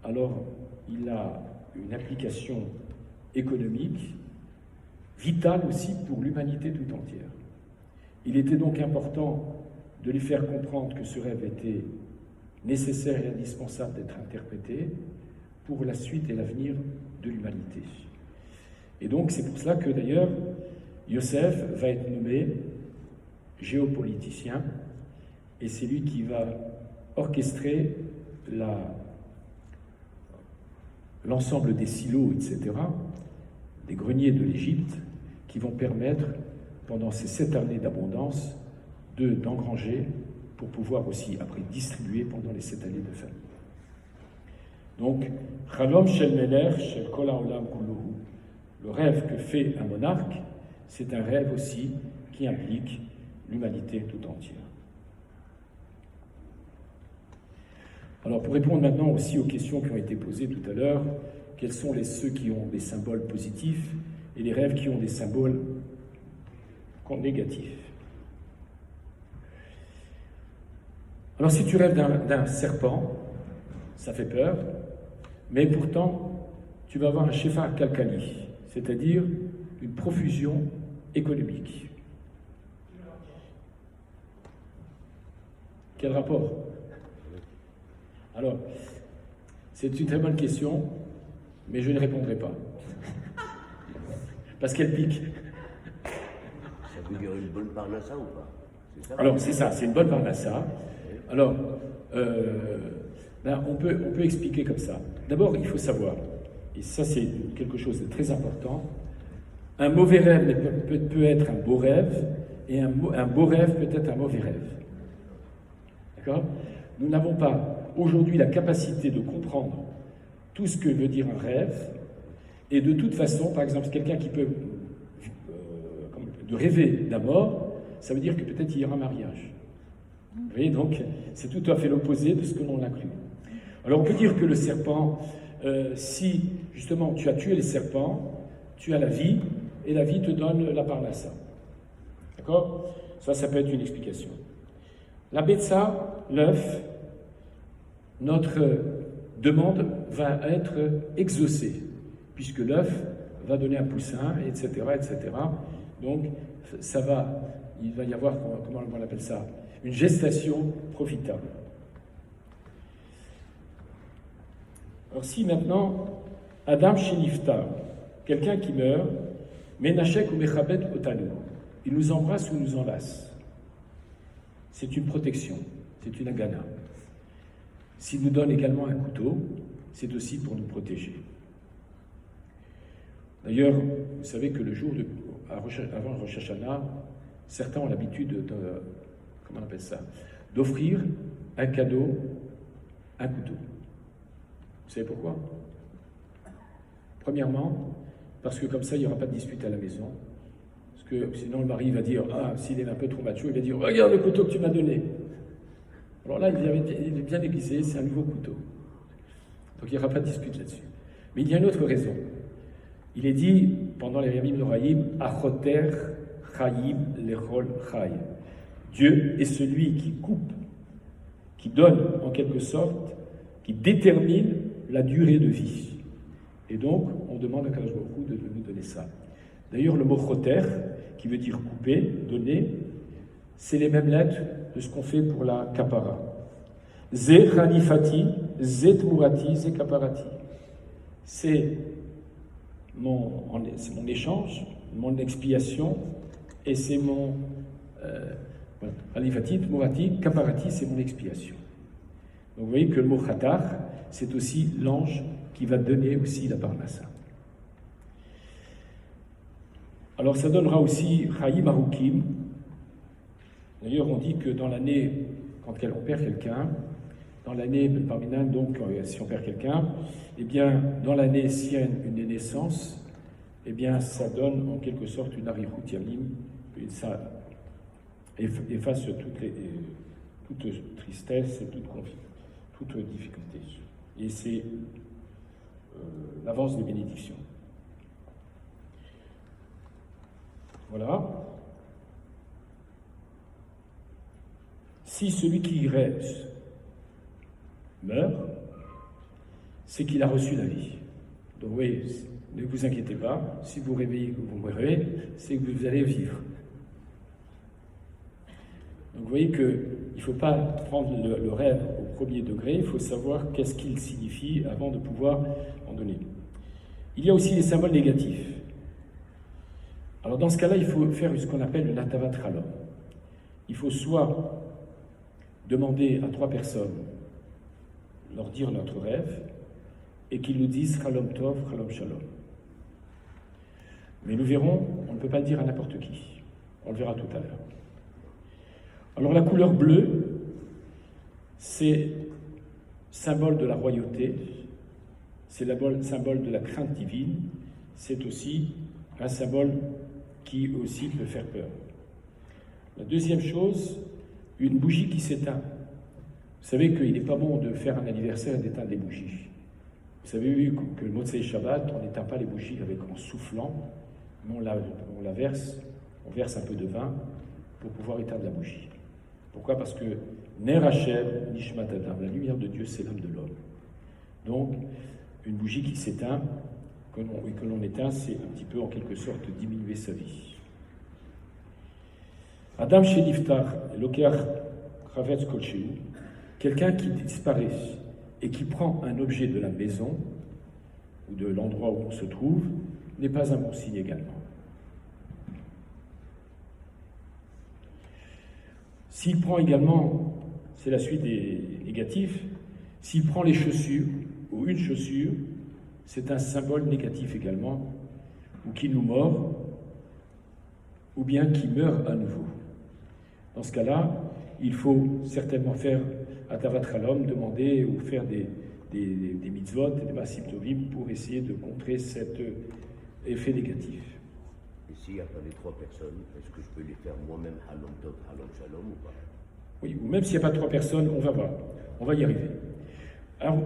alors il a une application économique vitale aussi pour l'humanité tout entière. Il était donc important de lui faire comprendre que ce rêve était nécessaire et indispensable d'être interprété pour la suite et l'avenir de l'humanité. Et donc c'est pour cela que d'ailleurs Yosef va être nommé géopoliticien, et c'est lui qui va orchestrer l'ensemble des silos, etc., des greniers de l'Égypte qui vont permettre, pendant ces 7 années d'abondance, d'engranger pour pouvoir aussi après distribuer pendant les 7 années de famine. Donc, Chalom Shel Melech Shel Kol Haolam Kulluhu, le rêve que fait un monarque, c'est un rêve aussi qui implique l'humanité tout entière. Alors, pour répondre maintenant aussi aux questions qui ont été posées tout à l'heure, quels sont ceux qui ont des symboles positifs et les rêves qui ont des symboles négatifs? Alors, si tu rêves d'un serpent, ça fait peur, mais pourtant, tu vas avoir un shefar kalkali, c'est-à-dire une profusion économique. Quel rapport? Alors, c'est une très bonne question, mais je ne répondrai pas. Parce qu'elle pique. Ça veut dire une bonne parnassa ou pas? C'est ça? Alors, c'est ça, c'est une bonne parnassa. Alors, là, on peut expliquer comme ça. D'abord, il faut savoir, et ça c'est quelque chose de très important, un mauvais rêve peut être un beau rêve, et un beau rêve peut être un mauvais rêve. D'accord? Nous n'avons pas aujourd'hui la capacité de comprendre tout ce que veut dire un rêve, et de toute façon, par exemple, quelqu'un qui peut de rêver d'un mort, ça veut dire que peut-être il y aura un mariage. Vous voyez, donc c'est tout à fait l'opposé de ce que l'on inclut. Alors on peut dire que le serpent, si justement tu as tué les serpents, tu as la vie, et la vie te donne la parnassa. D'accord? Ça peut être une explication. La betsa, l'œuf, notre demande va être exaucée, puisque l'œuf va donner un poussin, etc., etc. Donc il va y avoir, comment on appelle ça, une gestation profitable. Alors si maintenant, Adam Shenifta, quelqu'un qui meurt, Menachek ou Mechabet Otanu, il nous embrasse ou nous enlace. C'est une protection, c'est une agana. S'il nous donne également un couteau, c'est aussi pour nous protéger. D'ailleurs, vous savez que le jour avant Rosh Hashanah, certains ont l'habitude comment on appelle ça, d'offrir un cadeau, un couteau. Vous savez pourquoi? Premièrement, parce que comme ça, il n'y aura pas de dispute à la maison. Parce que sinon, le mari va dire, s'il est un peu trop macho, il va dire, regarde le couteau que tu m'as donné. Alors là, il est bien aiguisé, c'est un nouveau couteau. Donc il n'y aura pas de dispute là-dessus. Mais il y a une autre raison. Il est dit, pendant les Yamim Noraïm, Achoter Chaim Lechol Chai. Dieu est celui qui coupe, qui donne en quelque sorte, qui détermine la durée de vie. Et donc, on demande à Kadosh Baruch Hu de nous donner ça. D'ailleurs, le mot choter, qui veut dire couper, donner, c'est les mêmes lettres de ce qu'on fait pour la kapara. Ze khalifati, ze tmurati, ze kaparati. C'est mon échange, mon expiation, et c'est mon khalifati, tmurati, kaparati, c'est mon expiation. Donc vous voyez que le mot khatar, c'est aussi l'ange qui va donner aussi la parnassa. Alors ça donnera aussi Chaim Arukim. D'ailleurs, on dit que dans l'année, quand on perd quelqu'un, dans l'année Parminan, donc si on perd quelqu'un, eh bien, dans l'année, s'il y a une naissance, eh bien, ça donne en quelque sorte une Arihut Yamim, et ça efface toute tristesse et toute difficulté. Et c'est l'avance des bénédictions. Voilà. Si celui qui reste meurt, c'est qu'il a reçu la vie. Donc oui, ne vous inquiétez pas, si vous réveillez que vous mourrez, c'est que vous allez vivre. Donc vous voyez qu'il ne faut pas prendre le rêve au premier degré, il faut savoir qu'est-ce qu'il signifie avant de pouvoir en donner. Il y a aussi les symboles négatifs. Alors dans ce cas-là, il faut faire ce qu'on appelle le natavat chalom. Il faut soit demander à 3 personnes, leur dire notre rêve, et qu'ils nous disent chalom tov, chalom shalom. Mais nous verrons, on ne peut pas le dire à n'importe qui. On le verra tout à l'heure. Alors la couleur bleue, c'est symbole de la royauté, c'est le symbole de la crainte divine, c'est aussi un symbole qui aussi peut faire peur. La deuxième chose, une bougie qui s'éteint. Vous savez qu'il n'est pas bon de faire un anniversaire et d'éteindre des bougies. Vous avez vu que le Motsei Shabbat, on n'éteint pas les bougies en soufflant, mais on verse un peu de vin pour pouvoir éteindre la bougie. Pourquoi? Parce que Ner Hashem, Nishmat Adam, la lumière de Dieu, c'est l'âme de l'homme. Donc, une bougie qui s'éteint, que l'on éteint, c'est un petit peu en quelque sorte diminuer sa vie. Adam Sheniftar, Lokar Chavetz Kolcheu, quelqu'un qui disparaît et qui prend un objet de la maison ou de l'endroit où on se trouve, n'est pas un bon signe également. S'il prend également, c'est la suite des négatifs, s'il prend les chaussures ou une chaussure, c'est un symbole négatif également, ou qui nous mord, ou bien qui meurt à nouveau. Dans ce cas-là, il faut certainement faire Atavat Chalom, demander ou faire des mitzvot, des masim tovim pour essayer de contrer cet effet négatif. Et s'il n'y a pas les trois personnes, est-ce que je peux les faire moi-même Halom Tov, Halom Shalom ou pas? Oui, ou même s'il n'y a pas trois personnes, on va voir, on va y arriver. Alors,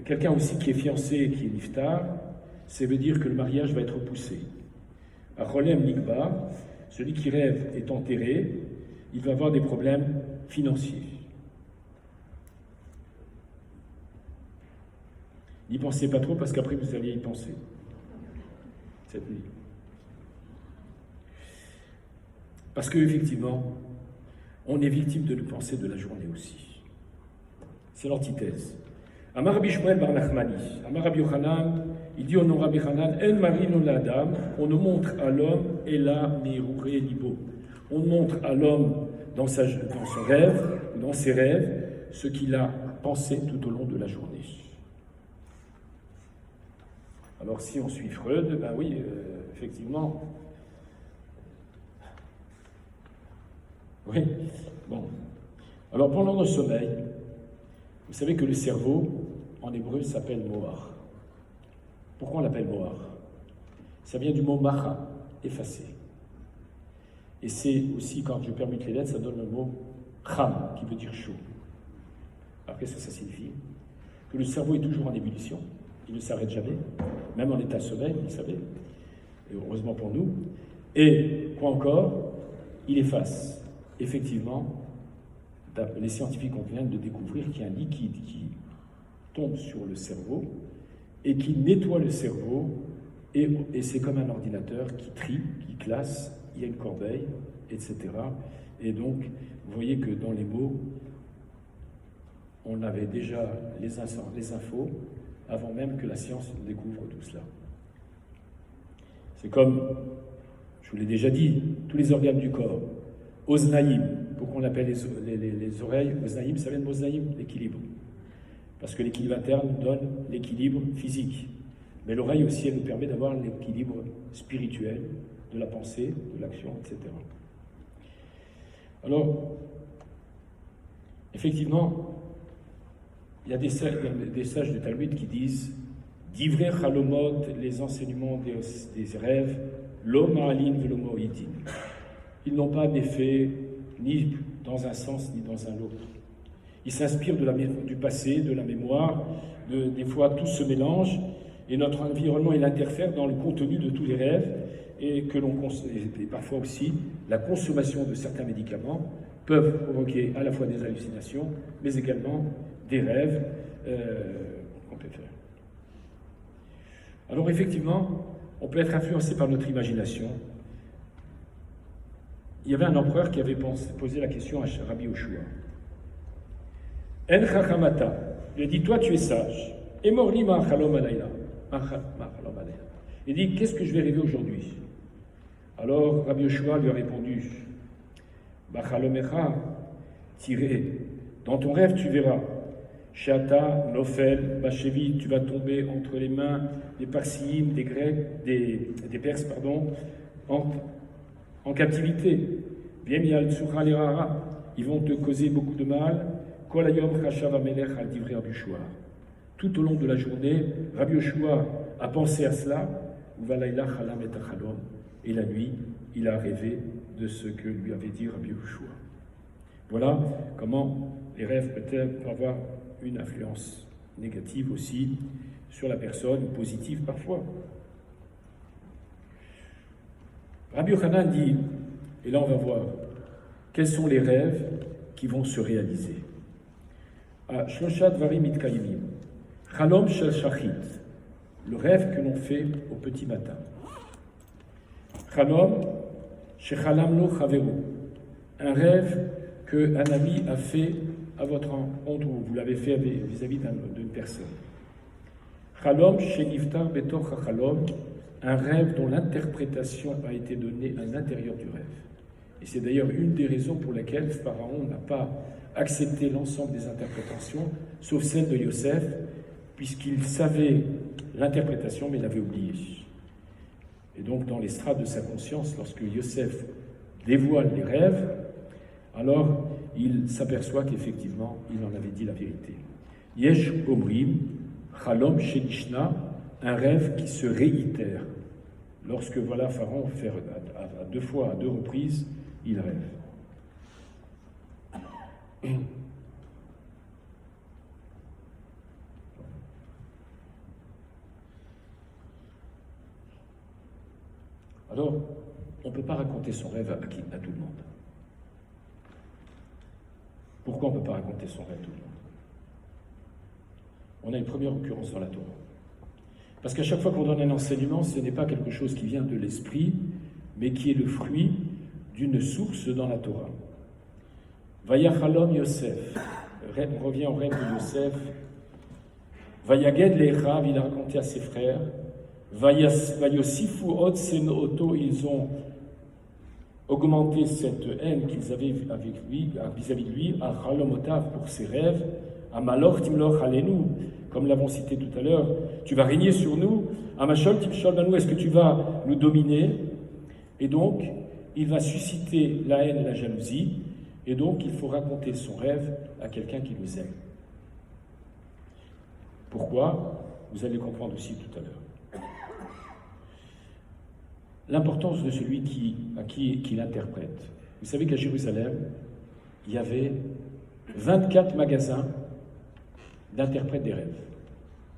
quelqu'un aussi qui est fiancé, qui est niftar, ça veut dire que le mariage va être repoussé. À Cholem Nikba, celui qui rêve est enterré, il va avoir des problèmes financiers. N'y pensez pas trop parce qu'après vous allez y penser cette nuit. Parce qu'effectivement, on est victime de nos pensées de la journée aussi. C'est l'antithèse. Amar Rabbi Shmuel bar Nachmani, Amar Rabbi Yochanan, il dit au nom Rabbi Yochanan, El marino l'adam, on ne montre à l'homme et la miruré libo. On montre à l'homme dans son rêve, dans ses rêves, ce qu'il a pensé tout au long de la journée. Alors si on suit Freud, ben oui, effectivement. Oui, bon. Alors pendant le sommeil, vous savez que le cerveau, en hébreu, s'appelle Moar. Pourquoi on l'appelle Moar? Ça vient du mot Macha, effacer. Et c'est aussi, quand je permute les lettres, ça donne le mot Cham, qui veut dire chaud. Alors qu'est-ce que ça signifie? Que le cerveau est toujours en ébullition, il ne s'arrête jamais, même en état de sommeil, vous le savez, et heureusement pour nous. Et quoi encore? Il efface. Effectivement, les scientifiques viennent de découvrir qu'il y a un liquide qui tombe sur le cerveau et qui nettoie le cerveau, et c'est comme un ordinateur qui trie, qui classe, il y a une corbeille, etc. Et donc, vous voyez que dans les mots, on avait déjà les infos avant même que la science découvre tout cela. C'est comme, je vous l'ai déjà dit, tous les organes du corps. Oznaïm, pourquoi on appelle les oreilles Oznaïm, ça vient de Oznaïm, l'équilibre. Parce que l'équilibre interne donne l'équilibre physique. Mais l'oreille aussi, elle nous permet d'avoir l'équilibre spirituel, de la pensée, de l'action, etc. Alors, effectivement, il y a des sages de Talmud qui disent Divrei Chalomot, les enseignements des rêves, l'homme alin velomo idin. Ils n'ont pas d'effet ni dans un sens ni dans un autre. Ils s'inspirent du passé, de la mémoire, des fois tout se mélange et notre environnement il interfère dans le contenu de tous les rêves et parfois aussi la consommation de certains médicaments peuvent provoquer à la fois des hallucinations mais également des rêves qu'on peut faire. Alors effectivement, on peut être influencé par notre imagination. Il y avait un empereur qui avait posé la question à Rabbi Yoshua. En chachamata, il a dit, toi tu es sage. Et morli ma chalom alayla. Il dit, qu'est-ce que je vais rêver aujourd'hui? Alors Rabbi Yoshua lui a répondu, Bachalomecha, tiré, dans ton rêve tu verras, Sheata, Nofel, Bachevi, tu vas tomber entre les mains des Parsiim, des Grecs, des Perses, pardon, en captivité. Viemial Tsura Lerara, ils vont te causer beaucoup de mal. Kolayom Chachav Amelech al Divrei Rabbi Yoshua. Tout au long de la journée, Rabbi Yoshua a pensé à cela. Uvalaïla Chalam et Achalom. Et la nuit, il a rêvé de ce que lui avait dit Rabbi Yoshua. Voilà comment les rêves peuvent avoir une influence négative aussi sur la personne, ou positive parfois. Rabbi Yochanan dit, et là on va voir, quels sont les rêves qui vont se réaliser. Shlosha Dvarim Mitkayimim. Chalom Shel Shachit, le rêve que l'on fait au petit matin. Chalom Shechalam Lo Chaveru, un rêve qu'un ami a fait à votre rencontre, ou vous l'avez fait vis-à-vis d'une personne. Chalom Sheniftar Betor Chalom, un rêve dont l'interprétation a été donnée à l'intérieur du rêve. Et c'est d'ailleurs une des raisons pour lesquelles Pharaon n'a pas accepté l'ensemble des interprétations, sauf celle de Yosef, puisqu'il savait l'interprétation, mais l'avait oubliée. Et donc, dans les strates de sa conscience, lorsque Yosef dévoile les rêves, alors il s'aperçoit qu'effectivement, il en avait dit la vérité. Yesh Omrim, Chalom Shenishna, un rêve qui se réitère. Lorsque voilà Pharaon fait à deux fois, à deux reprises, il rêve. Alors, on ne peut pas raconter son rêve à tout le monde. Pourquoi on ne peut pas raconter son rêve à tout le monde? On a une première occurrence dans la Torah. Parce qu'à chaque fois qu'on donne un enseignement, ce n'est pas quelque chose qui vient de l'esprit, mais qui est le fruit d'une source dans la Torah. Vayachalom Yosef. On revient au rêve de Yosef. Vayaged le'echav, il a raconté à ses frères. Vayosifu od senoto, ils ont augmenté cette haine qu'ils avaient avec lui, vis-à-vis de lui, à chalomotav pour ses rêves, à malor timlor halenu, comme l'avons cité tout à l'heure, tu vas régner sur nous, à machol timshol banou, est-ce que tu vas nous dominer? Et donc, il va susciter la haine et la jalousie, et donc il faut raconter son rêve à quelqu'un qui nous aime. Pourquoi? Vous allez comprendre aussi tout à l'heure. L'importance de celui qui l'interprète. Vous savez qu'à Jérusalem, il y avait 24 magasins d'interprètes des rêves.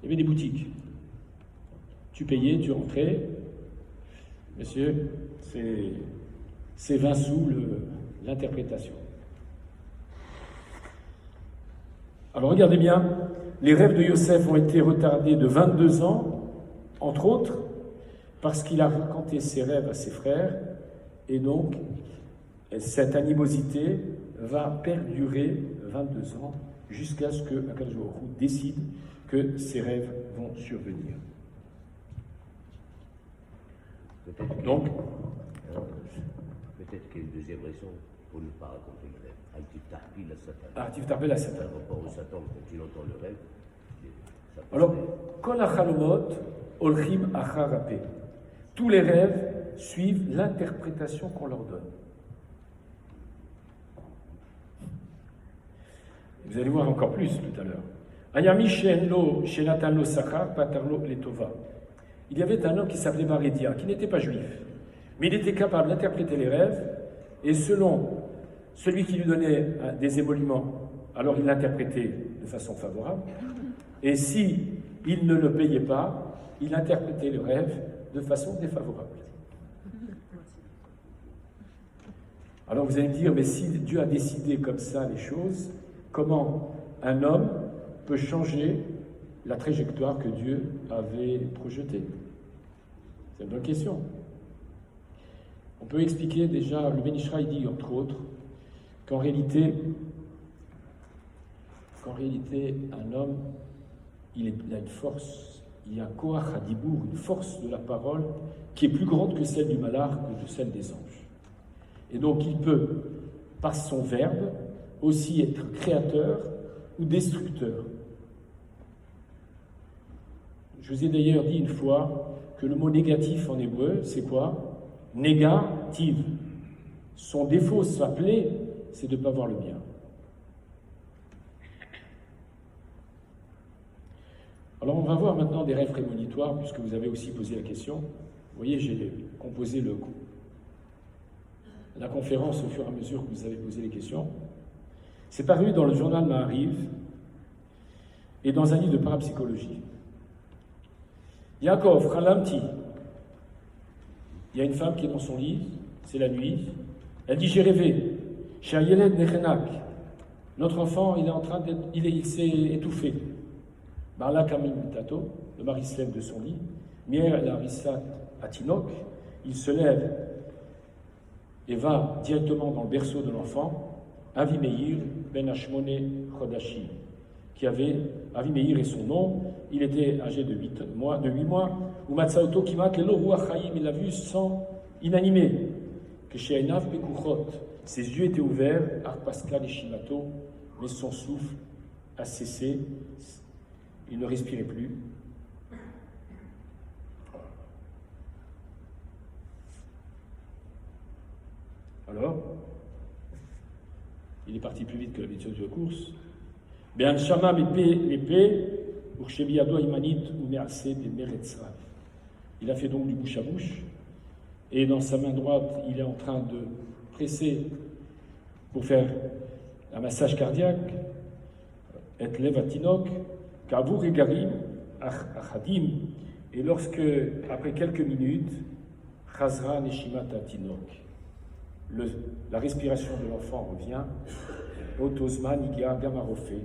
Il y avait des boutiques. Tu payais, tu rentrais. Monsieur, c'est 20 sous l'interprétation. Alors regardez bien, les rêves de Yosef ont été retardés de 22 ans, entre autres, parce qu'il a raconté ses rêves à ses frères, et donc cette animosité va perdurer 22 ans jusqu'à ce que Akadosh Baruch Hu décide que ces rêves vont survenir. Donc, peut-être qu'il y a une deuxième raison pour ne pas raconter le rêve. Al-Tiftarpi la Satan. Tiftarpi la Satan. Par rapport au Satan, quand il entend le rêve, ça peut alors, Kol Achalomot Olchim Acharape. Tous les rêves suivent l'interprétation qu'on leur donne. Vous allez voir encore plus tout à l'heure. Ayami Shenlo Shenatanlo Sachar Patarlo Letova. Il y avait un homme qui s'appelait Barédia, qui n'était pas juif, mais il était capable d'interpréter les rêves, et selon celui qui lui donnait des émoluments, alors il l'interprétait de façon favorable, et si il ne le payait pas, il interprétait le rêve de façon défavorable. Alors vous allez me dire, mais si Dieu a décidé comme ça les choses, comment un homme peut changer la trajectoire que Dieu avait projetée? C'est une bonne question. On peut expliquer déjà, le Ben Ish Chai dit entre autres, qu'en réalité, un homme, il a une force, il y a un koach hadibour, une force de la parole qui est plus grande que celle du malach ou de celle des anges. Et donc il peut, par son verbe, aussi être créateur ou destructeur. Je vous ai d'ailleurs dit une fois que le mot négatif en hébreu, c'est quoi? Négative. Son défaut, sa plaie, c'est de ne pas voir le bien. Alors on va voir maintenant des rêves prémonitoires, puisque vous avez aussi posé la question. Vous voyez, j'ai composé la conférence au fur et à mesure que vous avez posé les questions. C'est paru dans le journal Maariv et dans un livre de parapsychologie. Yaakov, Chalamti. Il y a une femme qui est dans son lit, c'est la nuit. Elle dit, j'ai rêvé. Chez Ayeled Nechenak. Notre enfant, il s'est étouffé. Barla Kamim Tato, le mari se lève de son lit. Mier el Harissat Atinok, il se lève et va directement dans le berceau de l'enfant. Avimeir ben Hashmone Chodashi, Avimeir est son nom, il était âgé de 8 mois, ou Matsaoto Kimat Lelo Ruach Chaim, il l'a vu sans inanimé, que chez Einav Pekuchot, ses yeux étaient ouverts, Arpaska Nishimato, mais son souffle a cessé, il ne respirait plus. Alors, il est parti plus vite que l'habitude de course. Ben Shama l'épée, Urshebiado Imanit ou Mease Bemeretzrav. Il a fait donc du bouche à bouche, et dans sa main droite, il est en train de presser pour faire un massage cardiaque. Et levatinok, Kavur et Garim, Achadim, et lorsque, après quelques minutes, Chazra Neshimata Tinok, la respiration de l'enfant revient. Otosman Igia Gamarofé.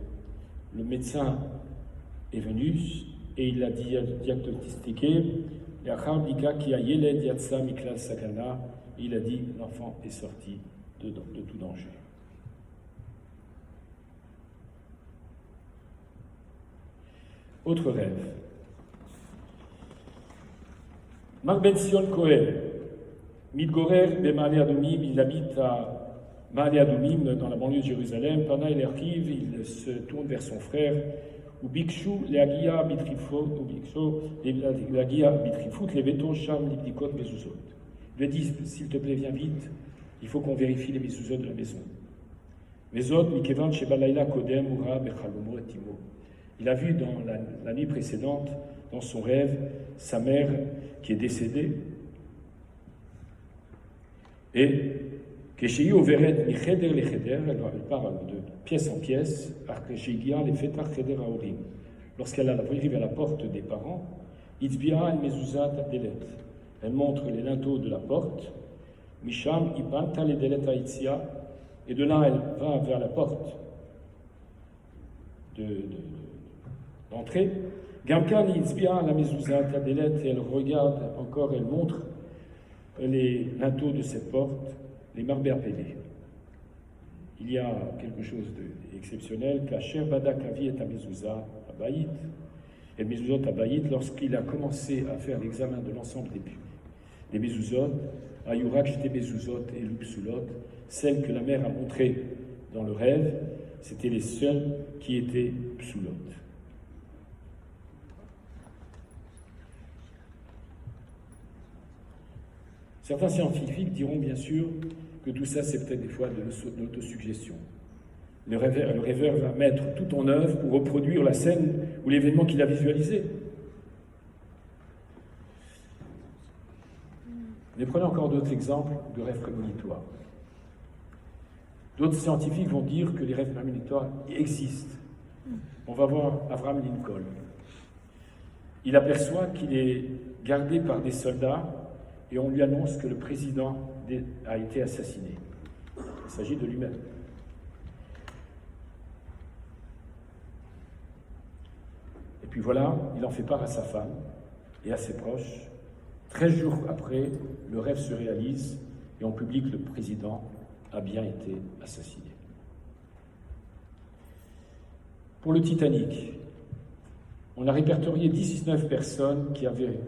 Le médecin est venu et il a diagnostiqué. Il a dit l'enfant est sorti de tout danger. Autre rêve. Marc Ben Sion Cohen. Midgorer Bemale Adumim, il habite à Male Adumim, dans la banlieue de Jérusalem. Pana el Erkiv, il se tourne vers son frère. Ubikshu Leagia Bitrifot, Leagia Bitrifut, Leveto Sham Libdikot Mezuzot. Il lui dit, s'il te plaît, viens vite, il faut qu'on vérifie les mezuzot de la maison. Mezot, Mikevan Shebalaila Kodem, Ura Bechalomo et Timo. Il a vu dans la nuit précédente, dans son rêve, sa mère qui est décédée. Et Kesheyi Overet Micheder Lecheder, elle parle de pièce en pièce, Arkeshegia les Fetar Cheder Aorim. Lorsqu'elle arrive à la porte des parents, Itzbia el Mezuzat Delet. Elle montre les linteaux de la porte, Misham Ibanta le Delet Aitzia, et de là elle va vers la porte d'entrée. Gamkan Itzbia la Mezuzat Delet, et elle regarde encore, elle montre les linteaux de cette porte, les marber pelés. Il y a quelque chose d'exceptionnel, Kacher Badak Avi et Amezouza Abaït, et Mezuzot Abaït, lorsqu'il a commencé à faire l'examen de l'ensemble des Mezuzot, Ayurak j'étais Mezuzot et Lupsulot, celles que la mère a montrées dans le rêve, c'était les seules qui étaient Psulot. Certains scientifiques diront bien sûr que tout ça, c'est peut-être des fois de l'autosuggestion. Le rêveur va mettre tout en œuvre pour reproduire la scène ou l'événement qu'il a visualisé. Mais prenons encore d'autres exemples de rêves prémonitoires. D'autres scientifiques vont dire que les rêves prémonitoires existent. On va voir Abraham Lincoln. Il aperçoit qu'il est gardé par des soldats et on lui annonce que le président a été assassiné. Il s'agit de lui-même. Et puis voilà, il en fait part à sa femme et à ses proches. 13 jours après, le rêve se réalise et on publie que le président a bien été assassiné. Pour le Titanic, on a répertorié 19 personnes qui avaient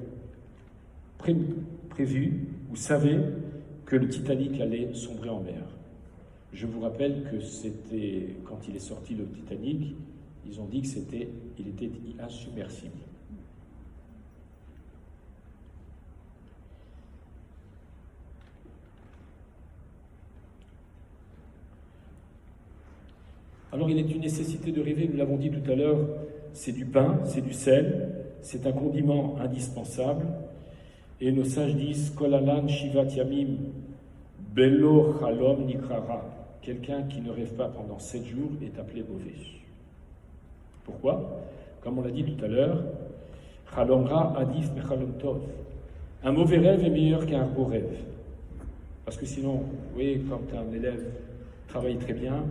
prévu ou savaient que le Titanic allait sombrer en mer. Je vous rappelle que c'était, quand il est sorti le Titanic, ils ont dit qu'il était insubmersible. Alors il est une nécessité de rêver, nous l'avons dit tout à l'heure, c'est du pain, c'est du sel, c'est un condiment indispensable. Et nos sages disent Kolalan Shivat Yamim Belo Chalom Nikrara. Quelqu'un qui ne rêve pas pendant 7 jours est appelé mauvais. Pourquoi? Comme on l'a dit tout à l'heure, Chalom Ra Adif Mechalom Tov. Un mauvais rêve est meilleur qu'un beau rêve. Parce que sinon, vous voyez, quand un élève travaille très bien,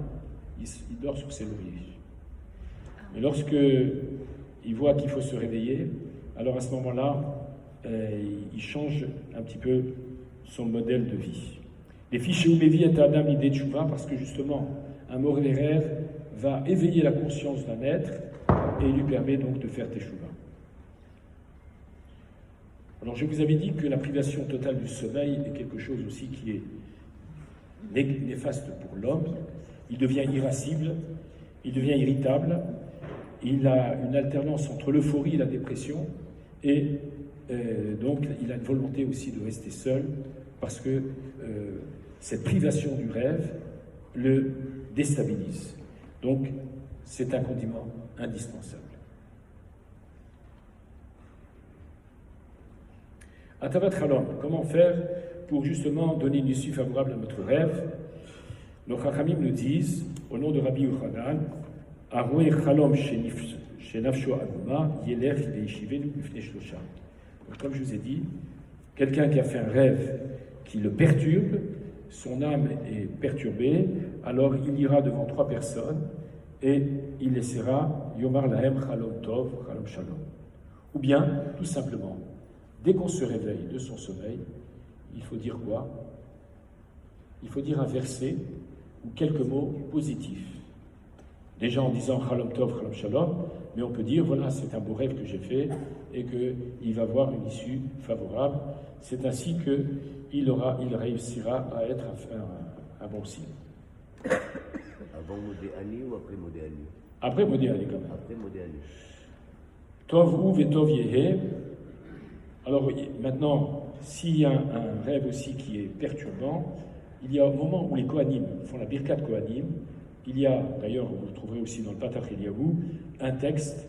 il dort sur ses lauriers. Mais lorsque il voit qu'il faut se réveiller, alors à ce moment-là, il change un petit peu son modèle de vie. Les fichiers Umevi est Adam idée de Chouva parce que justement, un mauvais rêve va éveiller la conscience d'un être et lui permet donc de faire Teshuvah. Alors je vous avais dit que la privation totale du sommeil est quelque chose aussi qui est néfaste pour l'homme. Il devient irascible, il devient irritable, il a une alternance entre l'euphorie et la dépression, et donc il a une volonté aussi de rester seul, parce que cette privation du rêve le déstabilise. Donc c'est un condiment indispensable. Atavat Chalom, comment faire pour justement donner une issue favorable à notre rêve? Nos Chachamim nous disent, au nom de Rabbi Yochanan, Aroué Chalom Shenafsho Aguma, Yelech Veishive Lifnei Shlosha. Comme je vous ai dit, quelqu'un qui a fait un rêve qui le perturbe, son âme est perturbée, alors il ira devant 3 personnes et il laissera Yomar Lahem Chalom Tov, Chalom Shalom. Ou bien, tout simplement, dès qu'on se réveille de son sommeil, il faut dire quoi? Il faut dire un verset ou quelques mots positifs. Déjà en disant Chalom Tov, Chalom Shalom, mais on peut dire, voilà, c'est un beau rêve que j'ai fait et qu'il va avoir une issue favorable. C'est ainsi qu'il réussira à être un bon signe. Avant Modéani ou après Modéani? Après Modéani, quand même. Après Modéani. Tov Uv et Tov Yehe. Alors maintenant, s'il y a un rêve aussi qui est perturbant, il y a au moment où les Kohanim font la Birkat Kohanim, il y a, d'ailleurs, vous le trouverez aussi dans le Patach Eliyahu, un texte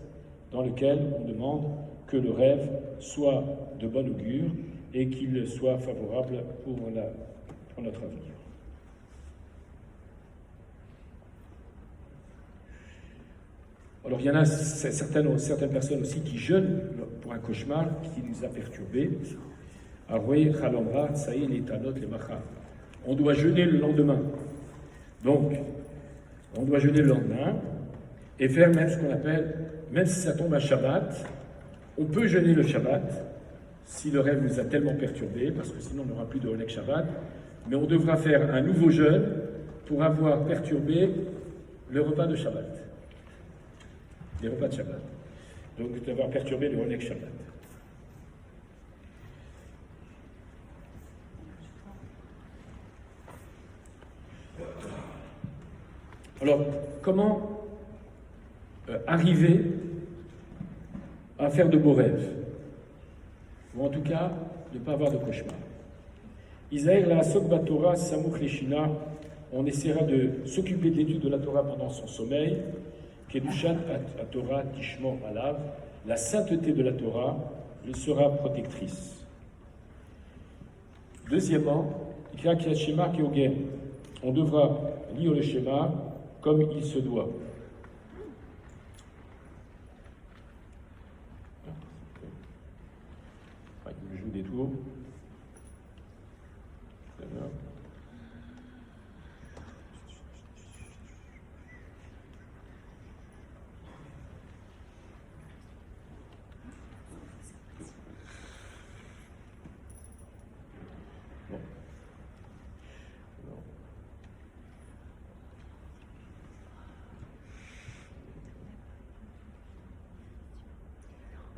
dans lequel on demande que le rêve soit de bon augure et qu'il soit favorable pour notre avenir. Alors il y en a certaines personnes aussi qui jeûnent pour un cauchemar qui nous a perturbés. On doit jeûner le lendemain. Donc, on doit jeûner le lendemain et faire même ce qu'on appelle, même si ça tombe à Shabbat, on peut jeûner le Shabbat si le rêve nous a tellement perturbés, parce que sinon on n'aura plus de Honek Shabbat, mais on devra faire un nouveau jeûne pour avoir perturbé le repas de Shabbat. Les repas de Shabbat. Donc d'avoir perturbé le Honek Shabbat. Alors, comment arriver à faire de beaux rêves? Ou en tout cas, ne pas avoir de cauchemar. Isaïr la Sokba Torah Samouch Leshina, on essaiera de s'occuper de l'étude de la Torah pendant son sommeil. Kedushat à Torah Tishmor Alav, la sainteté de la Torah lui sera protectrice. Deuxièmement, on devra lire le schéma comme il se doit. Il joue des tours. D'accord.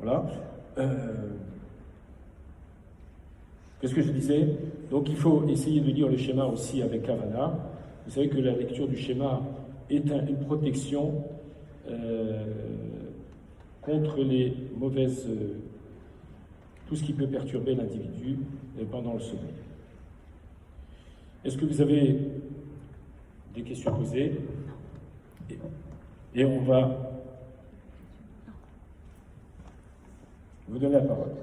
Voilà. Qu'est-ce que je disais? Donc il faut essayer de lire le schéma aussi avec Havana. Vous savez que la lecture du schéma est une protection contre les mauvaises... tout ce qui peut perturber l'individu pendant le sommeil. Est-ce que vous avez des questions posées? Et on va vous donner la parole.